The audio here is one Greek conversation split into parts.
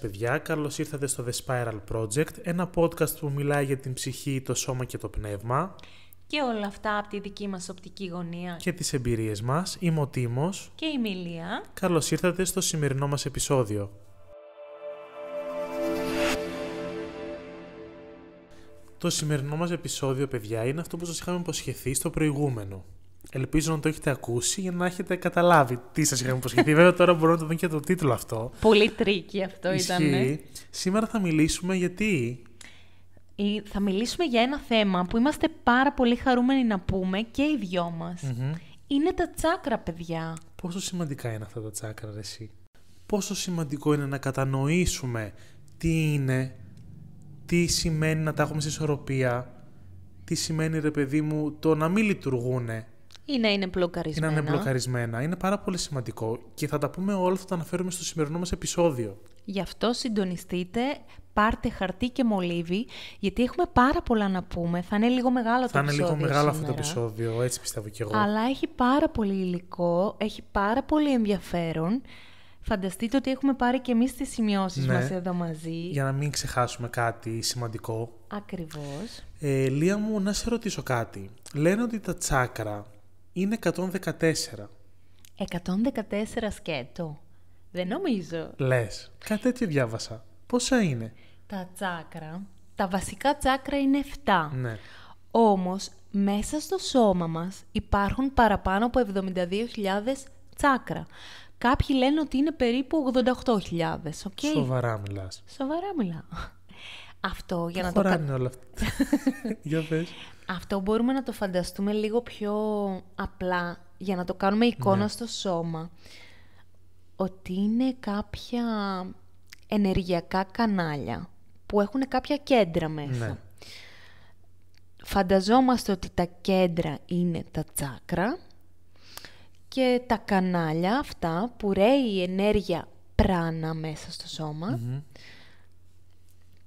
Παιδιά, καλώς ήρθατε στο The Spiral Project, ένα podcast που μιλάει για την ψυχή, το σώμα και το πνεύμα. Και όλα αυτά από τη δική μας οπτική γωνία. Και τις εμπειρίες μας. Είμαι ο Τίμος. Και η Μιλία. Καλώς ήρθατε στο σημερινό μας επεισόδιο. Το σημερινό μας επεισόδιο, παιδιά, είναι αυτό που σας είχαμε υποσχεθεί στο προηγούμενο. Ελπίζω να το έχετε ακούσει για να έχετε καταλάβει τι σας είχαμε υποσχεθεί. Βέβαια, τώρα μπορούμε να το δούμε και το τίτλο αυτό. Πολύ τρίκι αυτό ήταν. Σήμερα θα μιλήσουμε γιατί... Θα μιλήσουμε για ένα θέμα που είμαστε πάρα πολύ χαρούμενοι να πούμε και οι δυο μας. Είναι τα τσάκρα, παιδιά. Πόσο σημαντικά είναι αυτά τα τσάκρα, ρε εσύ? Πόσο σημαντικό είναι να κατανοήσουμε τι είναι, τι σημαίνει να τα έχουμε σε ισορροπία, τι σημαίνει, ρε παιδί μου, το να μην λειτουργούνε. Ή να είναι μπλοκαρισμένα. Ή να είναι μπλοκαρισμένα. Είναι πάρα πολύ σημαντικό και θα τα πούμε όλα, θα τα αναφέρουμε στο σημερινό μας επεισόδιο. Γι' αυτό συντονιστείτε, πάρτε χαρτί και μολύβι, γιατί έχουμε πάρα πολλά να πούμε. Θα είναι λίγο μεγάλο το επεισόδιο. Θα είναι λίγο μεγάλο σήμερα. Αυτό το επεισόδιο, έτσι πιστεύω κι εγώ. Αλλά έχει πάρα πολύ υλικό, έχει πάρα πολύ ενδιαφέρον. Φανταστείτε ότι έχουμε πάρει και εμείς τις σημειώσεις μας εδώ μαζί. Για να μην ξεχάσουμε κάτι σημαντικό. Ακριβώς. Λία μου, να σε ρωτήσω κάτι. Λένε ότι τα τσάκρα είναι 114. 114 σκέτο. Δεν νομίζω. Λες. Κάτι τέτοιο διάβασα. Πόσα είναι? Τα τσάκρα, τα βασικά τσάκρα είναι 7. Ναι. Όμως, μέσα στο σώμα μας υπάρχουν παραπάνω από 72.000 τσάκρα. Κάποιοι λένε ότι είναι περίπου 88.000. Okay? Σοβαρά μιλάς? Σοβαρά μιλάω. Αυτό για να το είναι όλα αυτά. Για πες. Αυτό μπορούμε να το φανταστούμε λίγο πιο απλά, για να το κάνουμε εικόνα στο σώμα. Ότι είναι κάποια ενεργειακά κανάλια που έχουν κάποια κέντρα μέσα. Ναι. Φανταζόμαστε ότι τα κέντρα είναι τα τσάκρα και τα κανάλια αυτά που ρέει η ενέργεια πράνα μέσα στο σώμα.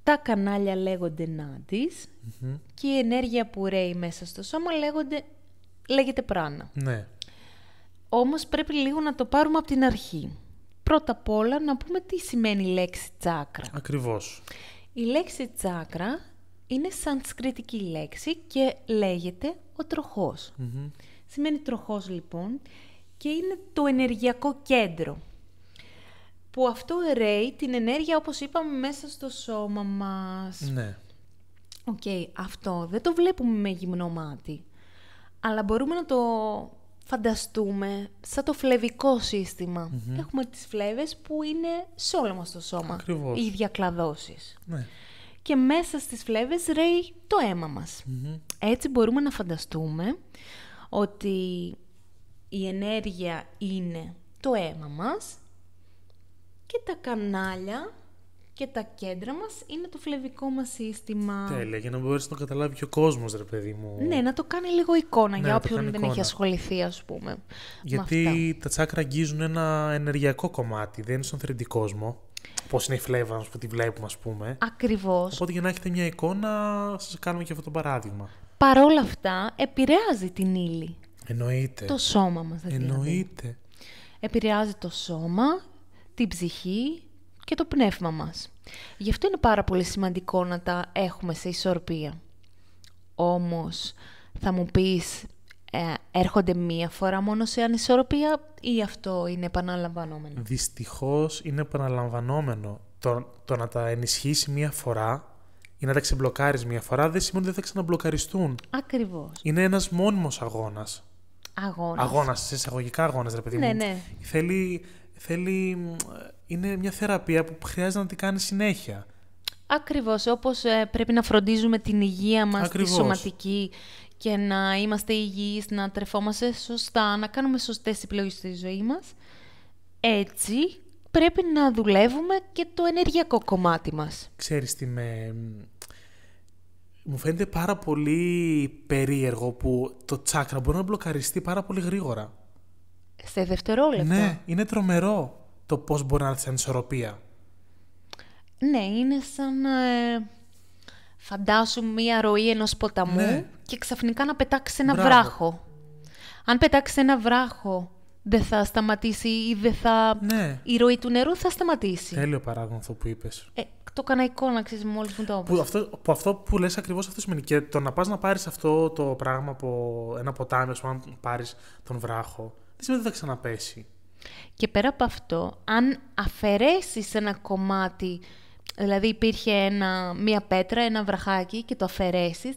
Τα κανάλια λέγονται νάντις και η ενέργεια που ρέει μέσα στο σώμα λέγεται πράνα. Ναι. Όμως πρέπει λίγο να το πάρουμε από την αρχή. Πρώτα απ' όλα να πούμε τι σημαίνει η λέξη τσάκρα. Ακριβώς. Η λέξη τσάκρα είναι σανσκριτική λέξη και λέγεται ο τροχός. Σημαίνει τροχός λοιπόν και είναι το ενεργειακό κέντρο που αυτό ρέει την ενέργεια, όπως είπαμε, μέσα στο σώμα μας. Ναι. Αυτό δεν το βλέπουμε με γυμνό μάτι, αλλά μπορούμε να το φανταστούμε σαν το φλεβικό σύστημα. Έχουμε τις φλέβες που είναι σε όλο μας το σώμα. Ακριβώς. Οι διακλαδώσεις. Ναι. Και μέσα στις φλέβες ρέει το αίμα μας. Έτσι μπορούμε να φανταστούμε ότι η ενέργεια είναι το αίμα μας και τα κανάλια και τα κέντρα μας είναι το φλεβικό μας σύστημα. Τέλεια, για να μπορέσει να το καταλάβει και ο κόσμος, ρε παιδί μου. Ναι, να το κάνει λίγο εικόνα, Ναι, για όποιον δεν έχει ασχοληθεί, ας πούμε. Γιατί τα τσάκρα αγγίζουν ένα ενεργειακό κομμάτι, δεν είναι στον θρηνητικό κόσμο. Πώς είναι η φλέβα που τη βλέπουμε, ας πούμε. Ακριβώς. Οπότε για να έχετε μια εικόνα, σας κάνουμε και αυτό το παράδειγμα. Παρόλα αυτά, επηρεάζει την ύλη. Εννοείται. Το σώμα μας, δηλαδή. Εννοείται. Επηρεάζει το σώμα, την ψυχή και το πνεύμα μας. Γι' αυτό είναι πάρα πολύ σημαντικό να τα έχουμε σε ισορροπία. Όμως, θα μου πεις, έρχονται μία φορά μόνο σε ανισορροπία ή αυτό είναι επαναλαμβανόμενο? Δυστυχώς είναι επαναλαμβανόμενο. Το να τα ενισχύσει μία φορά ή να τα ξεμπλοκάρεις μία φορά δεν σημαίνει ότι δεν θα ξαναμπλοκαριστούν. Ακριβώς. Είναι ένας μόνιμος αγώνας. Αγώνας, σε εισαγωγικά αγώνας, ρε παιδί μου. Ναι. Είναι μια θεραπεία που χρειάζεται να την κάνει συνέχεια. Ακριβώς, όπως πρέπει να φροντίζουμε την υγεία μας, τη σωματική, και να είμαστε υγιείς, να τρεφόμαστε σωστά, να κάνουμε σωστές επιλογές στη ζωή μας, έτσι πρέπει να δουλεύουμε και το ενεργειακό κομμάτι μας. Ξέρεις τι μου φαίνεται πάρα πολύ περίεργο που το τσάκρα μπορεί να μπλοκαριστεί πάρα πολύ γρήγορα. Σε δευτερόλεπτα. Ναι, είναι τρομερό το πώς μπορεί να έρθει σε ανισορροπία. Ναι, είναι σαν φαντάσου μία ροή ενός ποταμού και ξαφνικά να πετάξει ένα βράχο. Αν πετάξει ένα βράχο δεν θα σταματήσει ή δεν θα... Ναι. Η ροή του νερού θα σταματήσει. Τέλειο παράδειγμα αυτό που είπες. Το έκανα εικόνα, ξέρεις, μόλις μου το είπες. Αυτό που λες ακριβώς αυτό σημαίνει. Και το να πας να πάρεις αυτό το πράγμα από ένα ποτάμι, αν πάρεις τον βράχο, δεν σημαίνει ότι θα ξαναπέσει. Και πέρα από αυτό, αν αφαιρέσεις ένα κομμάτι, δηλαδή υπήρχε μία πέτρα, ένα βραχάκι και το αφαιρέσεις,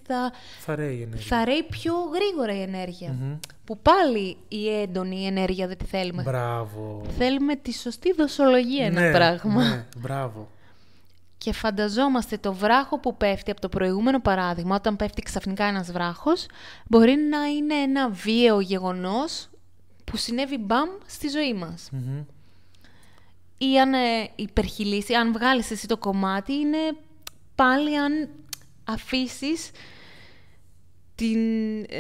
θα ρέει η ενέργεια. Θα ρέει πιο γρήγορα η ενέργεια. Που πάλι η έντονη ενέργεια δεν τη θέλουμε. Μπράβο. Θέλουμε τη σωστή δοσολογία ένα πράγμα. Ναι, μπράβο. Και φανταζόμαστε το βράχο που πέφτει από το προηγούμενο παράδειγμα, όταν πέφτει ξαφνικά ένας βράχος, μπορεί να είναι ένα βίαιο γεγονός που συνέβη μπαμ στη ζωή μας. Ή αν υπερχειλήσει, αν βγάλεις εσύ το κομμάτι, είναι πάλι αν αφήσεις την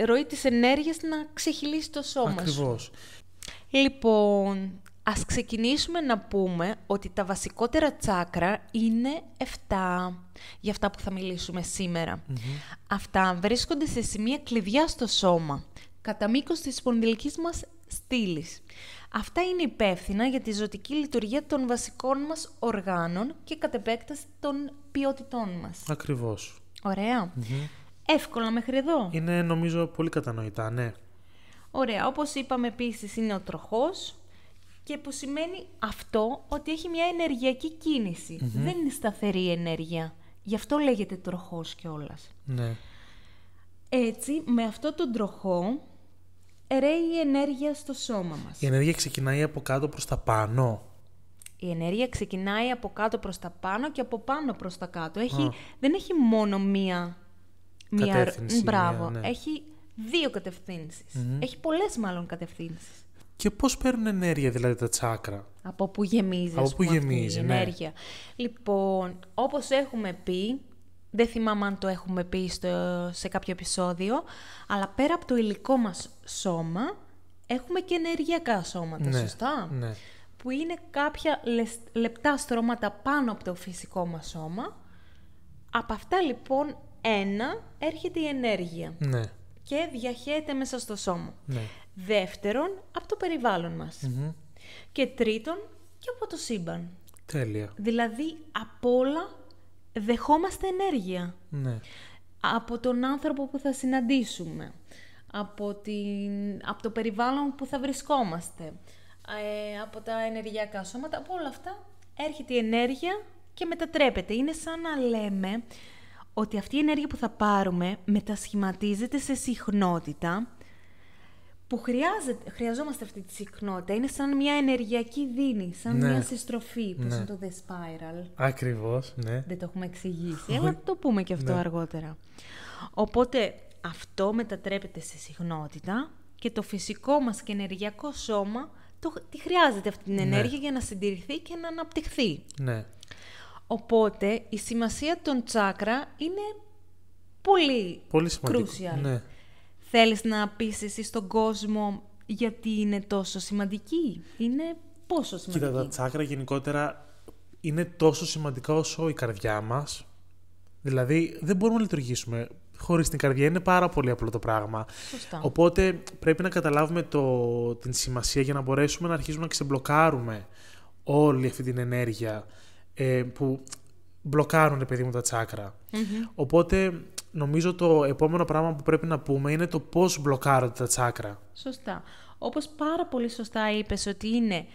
ροή της ενέργειας να ξεχυλήσει το σώμα σου. Ακριβώς. Λοιπόν, ας ξεκινήσουμε να πούμε ότι τα βασικότερα τσάκρα είναι 7, για αυτά που θα μιλήσουμε σήμερα. Αυτά βρίσκονται σε σημεία κλειδιά στο σώμα, κατά μήκος της σπονδυλικής μας στήλης. Αυτά είναι υπεύθυνα για τη ζωτική λειτουργία των βασικών μας οργάνων και κατ' επέκταση των ποιότητών μας. Ακριβώς. Ωραία. Εύκολα μέχρι εδώ. Είναι, νομίζω, πολύ κατανοητά, ναι. Ωραία. Όπως είπαμε επίσης, είναι ο τροχός, και που σημαίνει αυτό ότι έχει μια ενεργειακή κίνηση. Δεν είναι σταθερή ενέργεια. Γι' αυτό λέγεται τροχός κιόλας. Ναι. Έτσι, με αυτό τον τροχό, ρέει η ενέργεια στο σώμα μας. Η ενέργεια ξεκινάει από κάτω προς τα πάνω. Η ενέργεια ξεκινάει από κάτω προς τα πάνω και από πάνω προς τα κάτω. Δεν έχει μόνο μία κατεύθυνση. Μπράβο. Ναι. Έχει 2 κατευθύνσεις. Έχει πολλές μάλλον κατευθύνσεις. Και πώς παίρνουν ενέργεια δηλαδή τα τσάκρα? Από πού γεμίζει, από πού γεμίζει, η ενέργεια. Λοιπόν, όπως έχουμε πει, δεν θυμάμαι αν το έχουμε πει σε κάποιο επεισόδιο, αλλά πέρα από το υλικό μας σώμα, έχουμε και ενεργειακά σώματα, σωστά? Ναι. Που είναι κάποια λεπτά στρώματα πάνω από το φυσικό μας σώμα. Από αυτά λοιπόν έρχεται η ενέργεια. Ναι. Και διαχέεται μέσα στο σώμα. Ναι. Δεύτερον, από το περιβάλλον μας. Και τρίτον, και από το σύμπαν. Τέλεια. Δηλαδή, από όλα δεχόμαστε ενέργεια. Ναι. Από τον άνθρωπο που θα συναντήσουμε. Από το περιβάλλον που θα βρισκόμαστε. Από τα ενεργειακά σώματα. Από όλα αυτά έρχεται η ενέργεια και μετατρέπεται. Είναι σαν να λέμε ότι αυτή η ενέργεια που θα πάρουμε μετασχηματίζεται σε συχνότητα που χρειαζόμαστε αυτή τη συχνότητα. Είναι σαν μια ενεργειακή δίνη, σαν μια συστροφή, πώς είναι το The Spiral. Ακριβώς, ναι. Δεν το έχουμε εξηγήσει, αλλά το πούμε και αυτό αργότερα. Οπότε αυτό μετατρέπεται σε συχνότητα και το φυσικό μας και ενεργειακό σώμα τη χρειάζεται αυτή την ενέργεια για να συντηρηθεί και να αναπτυχθεί. Ναι. Οπότε η σημασία των τσάκρα είναι πολύ crucial. Ναι. Θέλεις να πεις εσύ στον κόσμο γιατί είναι τόσο σημαντική? Είναι πόσο σημαντική? Κοίτα, τα τσάκρα γενικότερα είναι τόσο σημαντικά όσο η καρδιά μας. Δηλαδή δεν μπορούμε να λειτουργήσουμε χωρίς την καρδιά. Είναι πάρα πολύ απλό το πράγμα. Σωστά. Οπότε πρέπει να καταλάβουμε την σημασία για να μπορέσουμε να αρχίσουμε να ξεμπλοκάρουμε όλη αυτή την ενέργεια που μπλοκάρουν, παιδί μου, τα τσάκρα. Οπότε νομίζω το επόμενο πράγμα που πρέπει να πούμε είναι το πώς μπλοκάρονται τα τσάκρα. Σωστά. Όπως πάρα πολύ σωστά είπες ότι είναι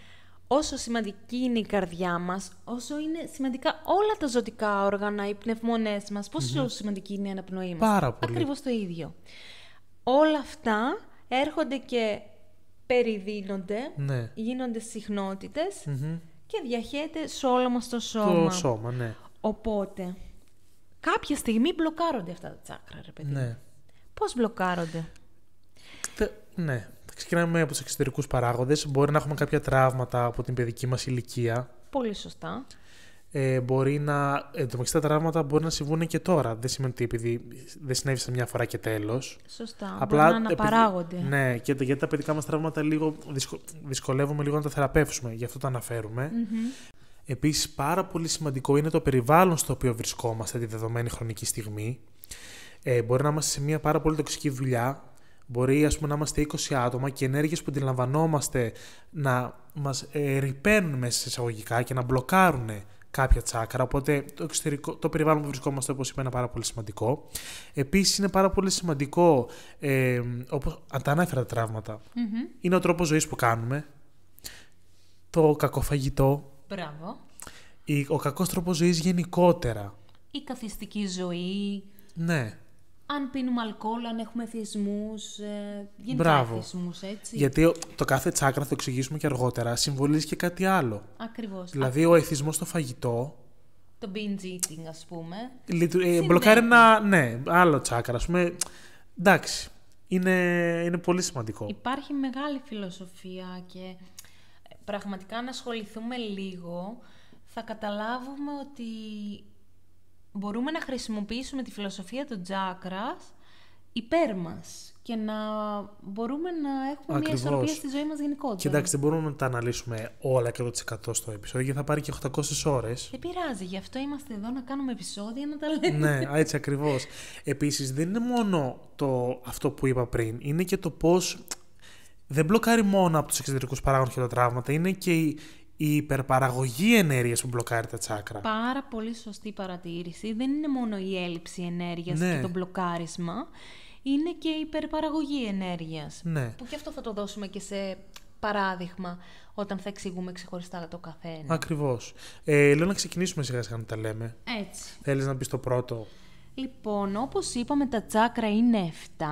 όσο σημαντική είναι η καρδιά μας, όσο είναι σημαντικά όλα τα ζωτικά όργανα, οι πνευμονές μας, πόσο σημαντική είναι η αναπνοή μας. Πάρα πολύ. Ακριβώς το ίδιο. Όλα αυτά έρχονται και περιδίνονται, γίνονται συχνότητες και διαχέεται σε όλο μας το σώμα. Το σώμα, ναι. Οπότε, κάποια στιγμή μπλοκάρονται αυτά τα τσάκρα, ρε παιδί. Ναι. Πώς μπλοκάρονται? Ναι. Ξεκινάμε από τους εξωτερικούς παράγοντες. Μπορεί να έχουμε κάποια τραύματα από την παιδική μας ηλικία. Πολύ σωστά. Μπορεί να. Εν τω μεταξύ, τα τραύματα μπορεί να συμβούν και τώρα. Δεν σημαίνει ότι επειδή δεν συνέβησαν μια φορά και τέλος. Σωστά. Απλά μπορεί να αναπαράγονται. Ναι, και γιατί τα παιδικά μας τραύματα λίγο δυσκολεύουμε λίγο να τα θεραπεύσουμε. Γι' αυτό τα αναφέρουμε. Επίσης, πάρα πολύ σημαντικό είναι το περιβάλλον στο οποίο βρισκόμαστε τη δεδομένη χρονική στιγμή. Μπορεί να είμαστε σε μια πάρα πολύ τοξική δουλειά. Μπορεί, ας πούμε, να είμαστε 20 άτομα και ενέργειες που αντιλαμβανόμαστε να μας ρυπαίνουν μέσα σε εισαγωγικά και να μπλοκάρουν κάποια τσάκρα. Οπότε το περιβάλλον που βρισκόμαστε, όπως είπα, είναι πάρα πολύ σημαντικό. Επίσης, είναι πάρα πολύ σημαντικό, όπως τα ανέφερα τα τραύματα, είναι ο τρόπος ζωής που κάνουμε, το κακό φαγητό, Μπράβο. ο κακός τρόπος ζωής γενικότερα. Η καθιστική ζωή. Ναι. Αν πίνουμε αλκοόλ, αν έχουμε εθισμούς, γενικά Μπράβο. εθισμούς, έτσι. Γιατί το κάθε τσάκρα, θα το εξηγήσουμε και αργότερα, συμβολίζει και κάτι άλλο. Ακριβώς. Δηλαδή, ο εθισμός στο φαγητό Το binge eating, ας πούμε. μπλοκάρει ένα, ναι, άλλο τσάκρα, ας πούμε. Εντάξει, είναι πολύ σημαντικό. Υπάρχει μεγάλη φιλοσοφία και πραγματικά αν ασχοληθούμε λίγο, θα καταλάβουμε ότι μπορούμε να χρησιμοποιήσουμε τη φιλοσοφία του τσάκρας υπέρ μας και να μπορούμε να έχουμε μια ισορροπία στη ζωή μας γενικότερα. Και εντάξει, δεν μπορούμε να τα αναλύσουμε όλα 100% στο επεισόδιο, γιατί θα πάρει και 800 ώρες. Δεν πειράζει, γι' αυτό είμαστε εδώ να κάνουμε επεισόδια, να τα λέμε. Ναι, έτσι ακριβώς. Επίσης, δεν είναι μόνο αυτό που είπα πριν, είναι και το πώς δεν μπλοκάρει μόνο από τους εξωτερικούς παράγοντες και τα τραύματα, είναι και η υπερπαραγωγή ενέργειας που μπλοκάρει τα τσάκρα. Πάρα πολύ σωστή παρατήρηση. Δεν είναι μόνο η έλλειψη ενέργειας και το μπλοκάρισμα, είναι και η υπερπαραγωγή ενέργειας. Ναι. Που και αυτό θα το δώσουμε και σε παράδειγμα όταν θα εξηγούμε ξεχωριστά το καθένα. Ακριβώς. Λέω να ξεκινήσουμε σιγά σιγά να τα λέμε. Έτσι. Θέλεις να πεις το πρώτο? Λοιπόν, όπως είπαμε, τα τσάκρα είναι 7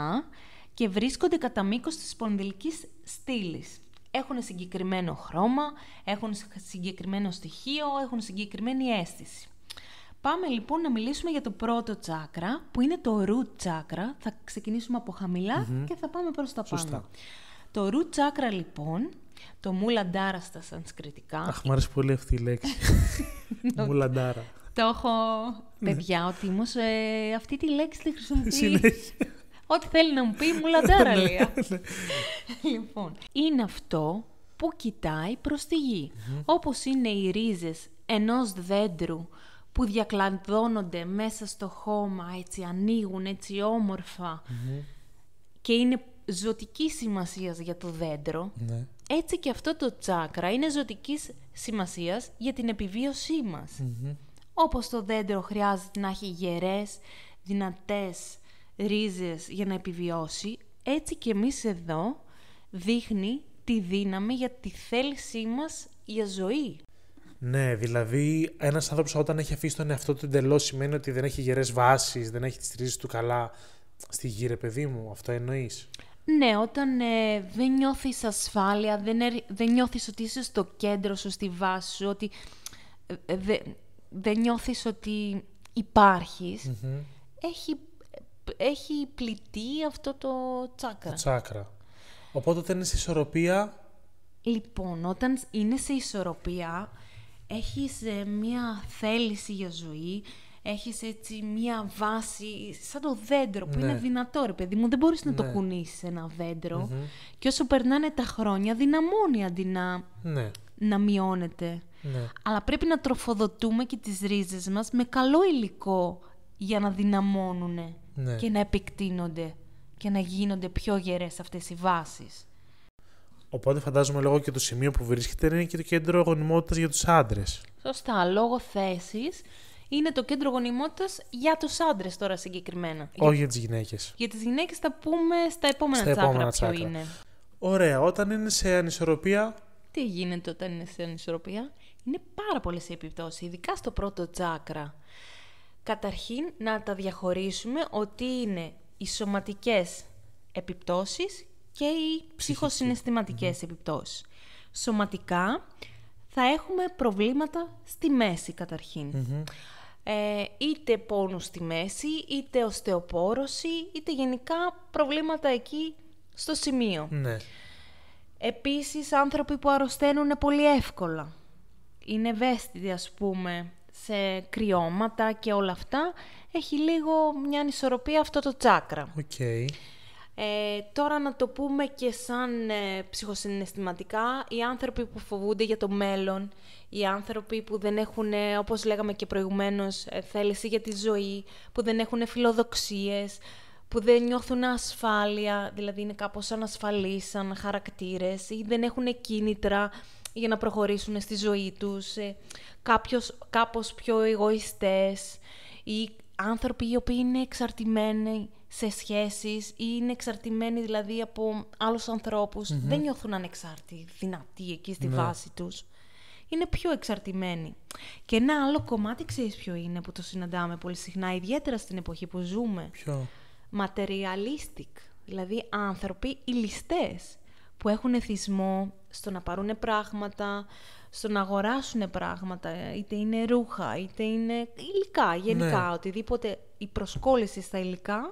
και βρίσκονται κατά μήκος της σπονδυλικής στήλης. Έχουν συγκεκριμένο χρώμα, έχουν συγκεκριμένο στοιχείο, έχουν συγκεκριμένη αίσθηση. Πάμε λοιπόν να μιλήσουμε για το πρώτο τσάκρα, που είναι το root chakra. Θα ξεκινήσουμε από χαμηλά και θα πάμε προς τα πάνω. Σωστά. Το root chakra λοιπόν, το Muladhara στα σανσκριτικά. Αχ, μου άρεσε πολύ αυτή η λέξη. Muladhara. Το έχω, παιδιά, ότι όμως αυτή τη λέξη τη χρησιμοποιεί. Συνέχεια. Ό,τι θέλει να μου πει, Muladhara λέει. Λοιπόν, είναι αυτό που κοιτάει προς τη γη. Όπως είναι οι ρίζες ενός δέντρου που διακλαδώνονται μέσα στο χώμα, έτσι ανοίγουν έτσι όμορφα και είναι ζωτικής σημασίας για το δέντρο, έτσι και αυτό το τσάκρα είναι ζωτικής σημασίας για την επιβίωσή μας. Όπως το δέντρο χρειάζεται να έχει γερές, δυνατές ρίζες για να επιβιώσει, έτσι και εμείς εδώ δείχνει τη δύναμη για τη θέλησή μας για ζωή. Ναι, δηλαδή ένας άνθρωπος όταν έχει αφήσει τον εαυτό του εντελώς σημαίνει ότι δεν έχει γερές βάσεις, δεν έχει τις ρίζες του καλά στη γη, ρε παιδί μου, αυτό εννοείς? Ναι, όταν δεν νιώθεις ασφάλεια, δεν νιώθεις ότι είσαι στο κέντρο σου, στη βάση σου, ότι δεν νιώθεις ότι υπάρχεις, έχει πληττεί αυτό το τσάκρα. Το τσάκρα. Οπότε όταν είναι σε ισορροπία... Λοιπόν, όταν είναι σε ισορροπία, έχεις μια θέληση για ζωή, έχεις έτσι μια βάση, σαν το δέντρο που είναι δυνατό, ρε παιδί μου. Δεν μπορείς να το κουνήσεις ένα δέντρο και όσο περνάνε τα χρόνια δυναμώνει αντί να μειώνεται. Αλλά πρέπει να τροφοδοτούμε και τις ρίζες μας με καλό υλικό για να δυναμώνουν και να επεκτείνονται και να γίνονται πιο γερές αυτές οι βάσεις. Οπότε φαντάζομαι λόγω και το σημείο που βρίσκεται είναι και το κέντρο γονιμότητας για τους άντρες. Σωστά, λόγω θέσης είναι το κέντρο γονιμότητας για τους άντρες τώρα συγκεκριμένα. Όχι για τις γυναίκες. Για τις γυναίκες θα πούμε στα επόμενα τσάκρα ποιο είναι. Ωραία, όταν είναι σε ανισορροπία... Τι γίνεται όταν είναι σε ανισορροπία? Είναι πάρα πολλές οι επιπτώσεις, ειδικά στο πρώτο τσάκρα. Καταρχήν να τα διαχωρίσουμε ότι είναι οι σωματικές επιπτώσεις και οι ψυχοσυναισθηματικές επιπτώσεις. Σωματικά θα έχουμε προβλήματα στη μέση καταρχήν. Είτε πόνους στη μέση, είτε οστεοπόρωση, είτε γενικά προβλήματα εκεί στο σημείο. Επίσης άνθρωποι που αρρωσταίνουν πολύ εύκολα. Είναι ευαίσθητοι ας πούμε σε κρυώματα και όλα αυτά. Έχει λίγο μια ανισορροπία αυτό το τσάκρα. Τώρα να το πούμε και σαν ψυχοσυναισθηματικά, οι άνθρωποι που φοβούνται για το μέλλον, οι άνθρωποι που δεν έχουν, όπως λέγαμε και προηγουμένως, θέληση για τη ζωή, που δεν έχουν φιλοδοξίες, που δεν νιώθουν ασφάλεια, δηλαδή είναι κάπως ανασφαλείς σαν χαρακτήρες ή δεν έχουν κίνητρα για να προχωρήσουν στη ζωή τους, κάπως πιο εγωιστές ή άνθρωποι οι οποίοι είναι εξαρτημένοι σε σχέσεις ή είναι εξαρτημένοι δηλαδή από άλλους ανθρώπους, δεν νιώθουν ανεξάρτητοι, δυνατοί εκεί στη βάση τους. Είναι πιο εξαρτημένοι. Και ένα άλλο κομμάτι, ξέρεις ποιο είναι, που το συναντάμε πολύ συχνά, ιδιαίτερα στην εποχή που ζούμε. Ποιο? Materialistic, δηλαδή άνθρωποι ηλιστές, που έχουν εθισμό στο να πάρουν πράγματα, στο να αγοράσουν πράγματα, είτε είναι ρούχα, είτε είναι υλικά, γενικά, οτιδήποτε. Η προσκόλληση στα υλικά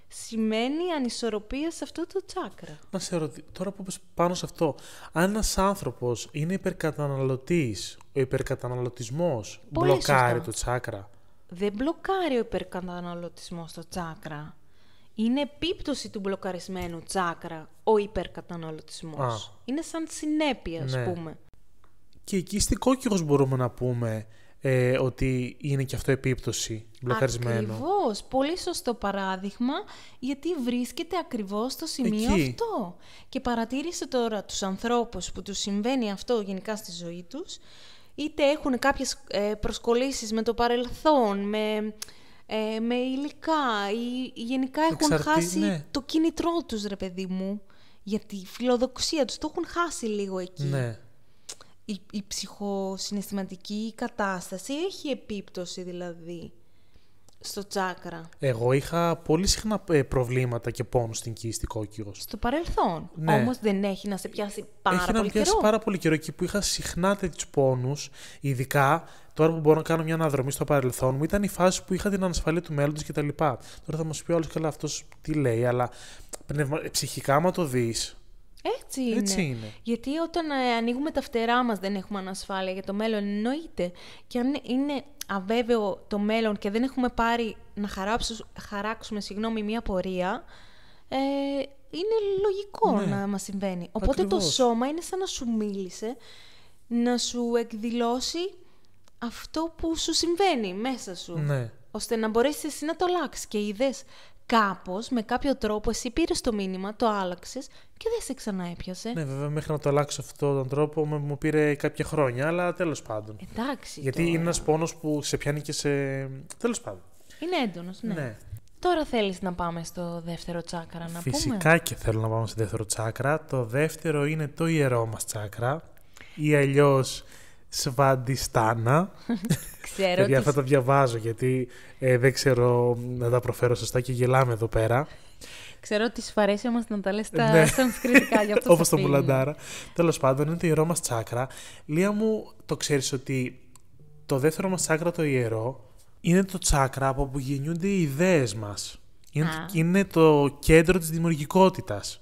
σημαίνει ανισορροπία σε αυτό το τσάκρα. Να σε ρωτήσω, τώρα που είπες πάνω σε αυτό, αν ένας άνθρωπος είναι υπερκαταναλωτής, ο υπερκαταναλωτισμός μπλοκάρει το τσάκρα? Δεν μπλοκάρει ο υπερκαταναλωτισμός το τσάκρα. Είναι επίπτωση του μπλοκαρισμένου τσάκρα ο υπερκαταναλωτισμός. Είναι σαν συνέπεια, ας πούμε. Και εκεί στη κόκκιγος μπορούμε να πούμε ότι είναι και αυτό επίπτωση μπλοκαρισμένο. Ακριβώς. Πολύ σωστό παράδειγμα, γιατί βρίσκεται ακριβώς στο σημείο εκεί. αυτό. Και παρατήρησε τώρα τους ανθρώπους που τους συμβαίνει αυτό γενικά στη ζωή τους, είτε έχουν κάποιες προσκολήσεις με το παρελθόν, με υλικά ή γενικά έχουν χάσει το κίνητρό τους, ρε παιδί μου, για τη φιλοδοξία τους. Το έχουν χάσει λίγο εκεί. Ναι. Η ψυχοσυναισθηματική κατάσταση έχει επίπτωση δηλαδή στο τσάκρα. Εγώ είχα πολύ συχνά προβλήματα και πόνους στην κύστη κόκκιγος. Στο παρελθόν. Όμως δεν έχει να σε πιάσει πάρα πολύ καιρό. Έχει να πιάσει πάρα πολύ καιρό, εκεί που είχα συχνά τέτοιους πόνους, ειδικά τώρα που μπορώ να κάνω μια αναδρομή στο παρελθόν μου, ήταν η φάση που είχα την ανασφαλεία του μέλλοντος κτλ. Τώρα θα μου πει όλος καλά αυτός τι λέει, αλλά ψυχικά άμα το δεις. Έτσι είναι. Γιατί όταν ανοίγουμε τα φτερά μας δεν έχουμε ανασφάλεια για το μέλλον, εννοείται. Και αν είναι αβέβαιο το μέλλον και δεν έχουμε πάρει να χαράξουμε μια πορεία, είναι λογικό να μας συμβαίνει. Οπότε ακριβώς. Το σώμα είναι σαν να σου μίλησε, να σου εκδηλώσει αυτό που σου συμβαίνει μέσα σου. Ναι. Ώστε να μπορέσεις εσύ να το αλλάξεις. Και είδες κάπως, με κάποιο τρόπο, εσύ πήρες το μήνυμα, το άλλαξες και δεν σε ξανά έπιασε. Ναι, βέβαια, μέχρι να το αλλάξω αυτόν τον τρόπο μου πήρε κάποια χρόνια, αλλά τέλος πάντων. Εντάξει. Γιατί τώρα. είναι ένας πόνος που σε πιάνει και σε. Τέλος πάντων. Είναι έντονος, ναι. Τώρα θέλεις να πάμε στο δεύτερο τσάκρα, να πούμε. Φυσικά και θέλω να πάμε στο δεύτερο τσάκρα. Το δεύτερο είναι το ιερό μας τσάκρα, ή αλλιώς Σβαντιστάνα. Ξέρω ότι αυτά τα διαβάζω, γιατί δεν ξέρω να τα προφέρω σωστά και γελάμε εδώ πέρα. Ξέρω ότι σου αρέσει όμως να τα λες τα σανσκριτικά, γι' αυτό όπως το Μουλαντάρα. Τέλος πάντων, είναι το ιερό μας τσάκρα. Λία μου, το ξέρεις ότι το δεύτερο μας τσάκρα, το ιερό, είναι το τσάκρα από όπου γεννιούνται οι ιδέες μας. Είναι το κέντρο της δημιουργικότητας.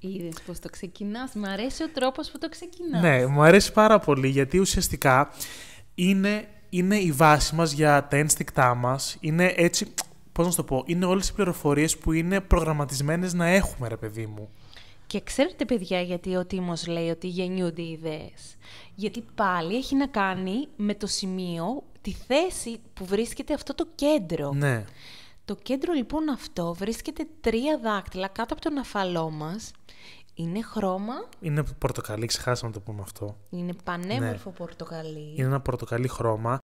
Είδες πώς το ξεκινάς. Μ' αρέσει ο τρόπος που το ξεκινάς. Ναι, μου αρέσει πάρα πολύ, γιατί ουσιαστικά είναι η βάση μας για τα ένστικτά μας. Είναι έτσι, πώς να σου το πω, είναι όλες οι πληροφορίες που είναι προγραμματισμένες να έχουμε, ρε παιδί μου. Και ξέρετε, παιδιά, γιατί ο Τίμος λέει ότι γεννιούνται οι ιδέες. Γιατί πάλι έχει να κάνει με το σημείο, τη θέση που βρίσκεται αυτό το κέντρο. Ναι. Το κέντρο λοιπόν αυτό βρίσκεται 3 δάκτυλα κάτω από τον αφαλό μας. Είναι χρώμα. Είναι πορτοκαλί, ξεχάσαμε να το πούμε αυτό. Είναι πανέμορφο πορτοκαλί. Είναι ένα πορτοκαλί χρώμα.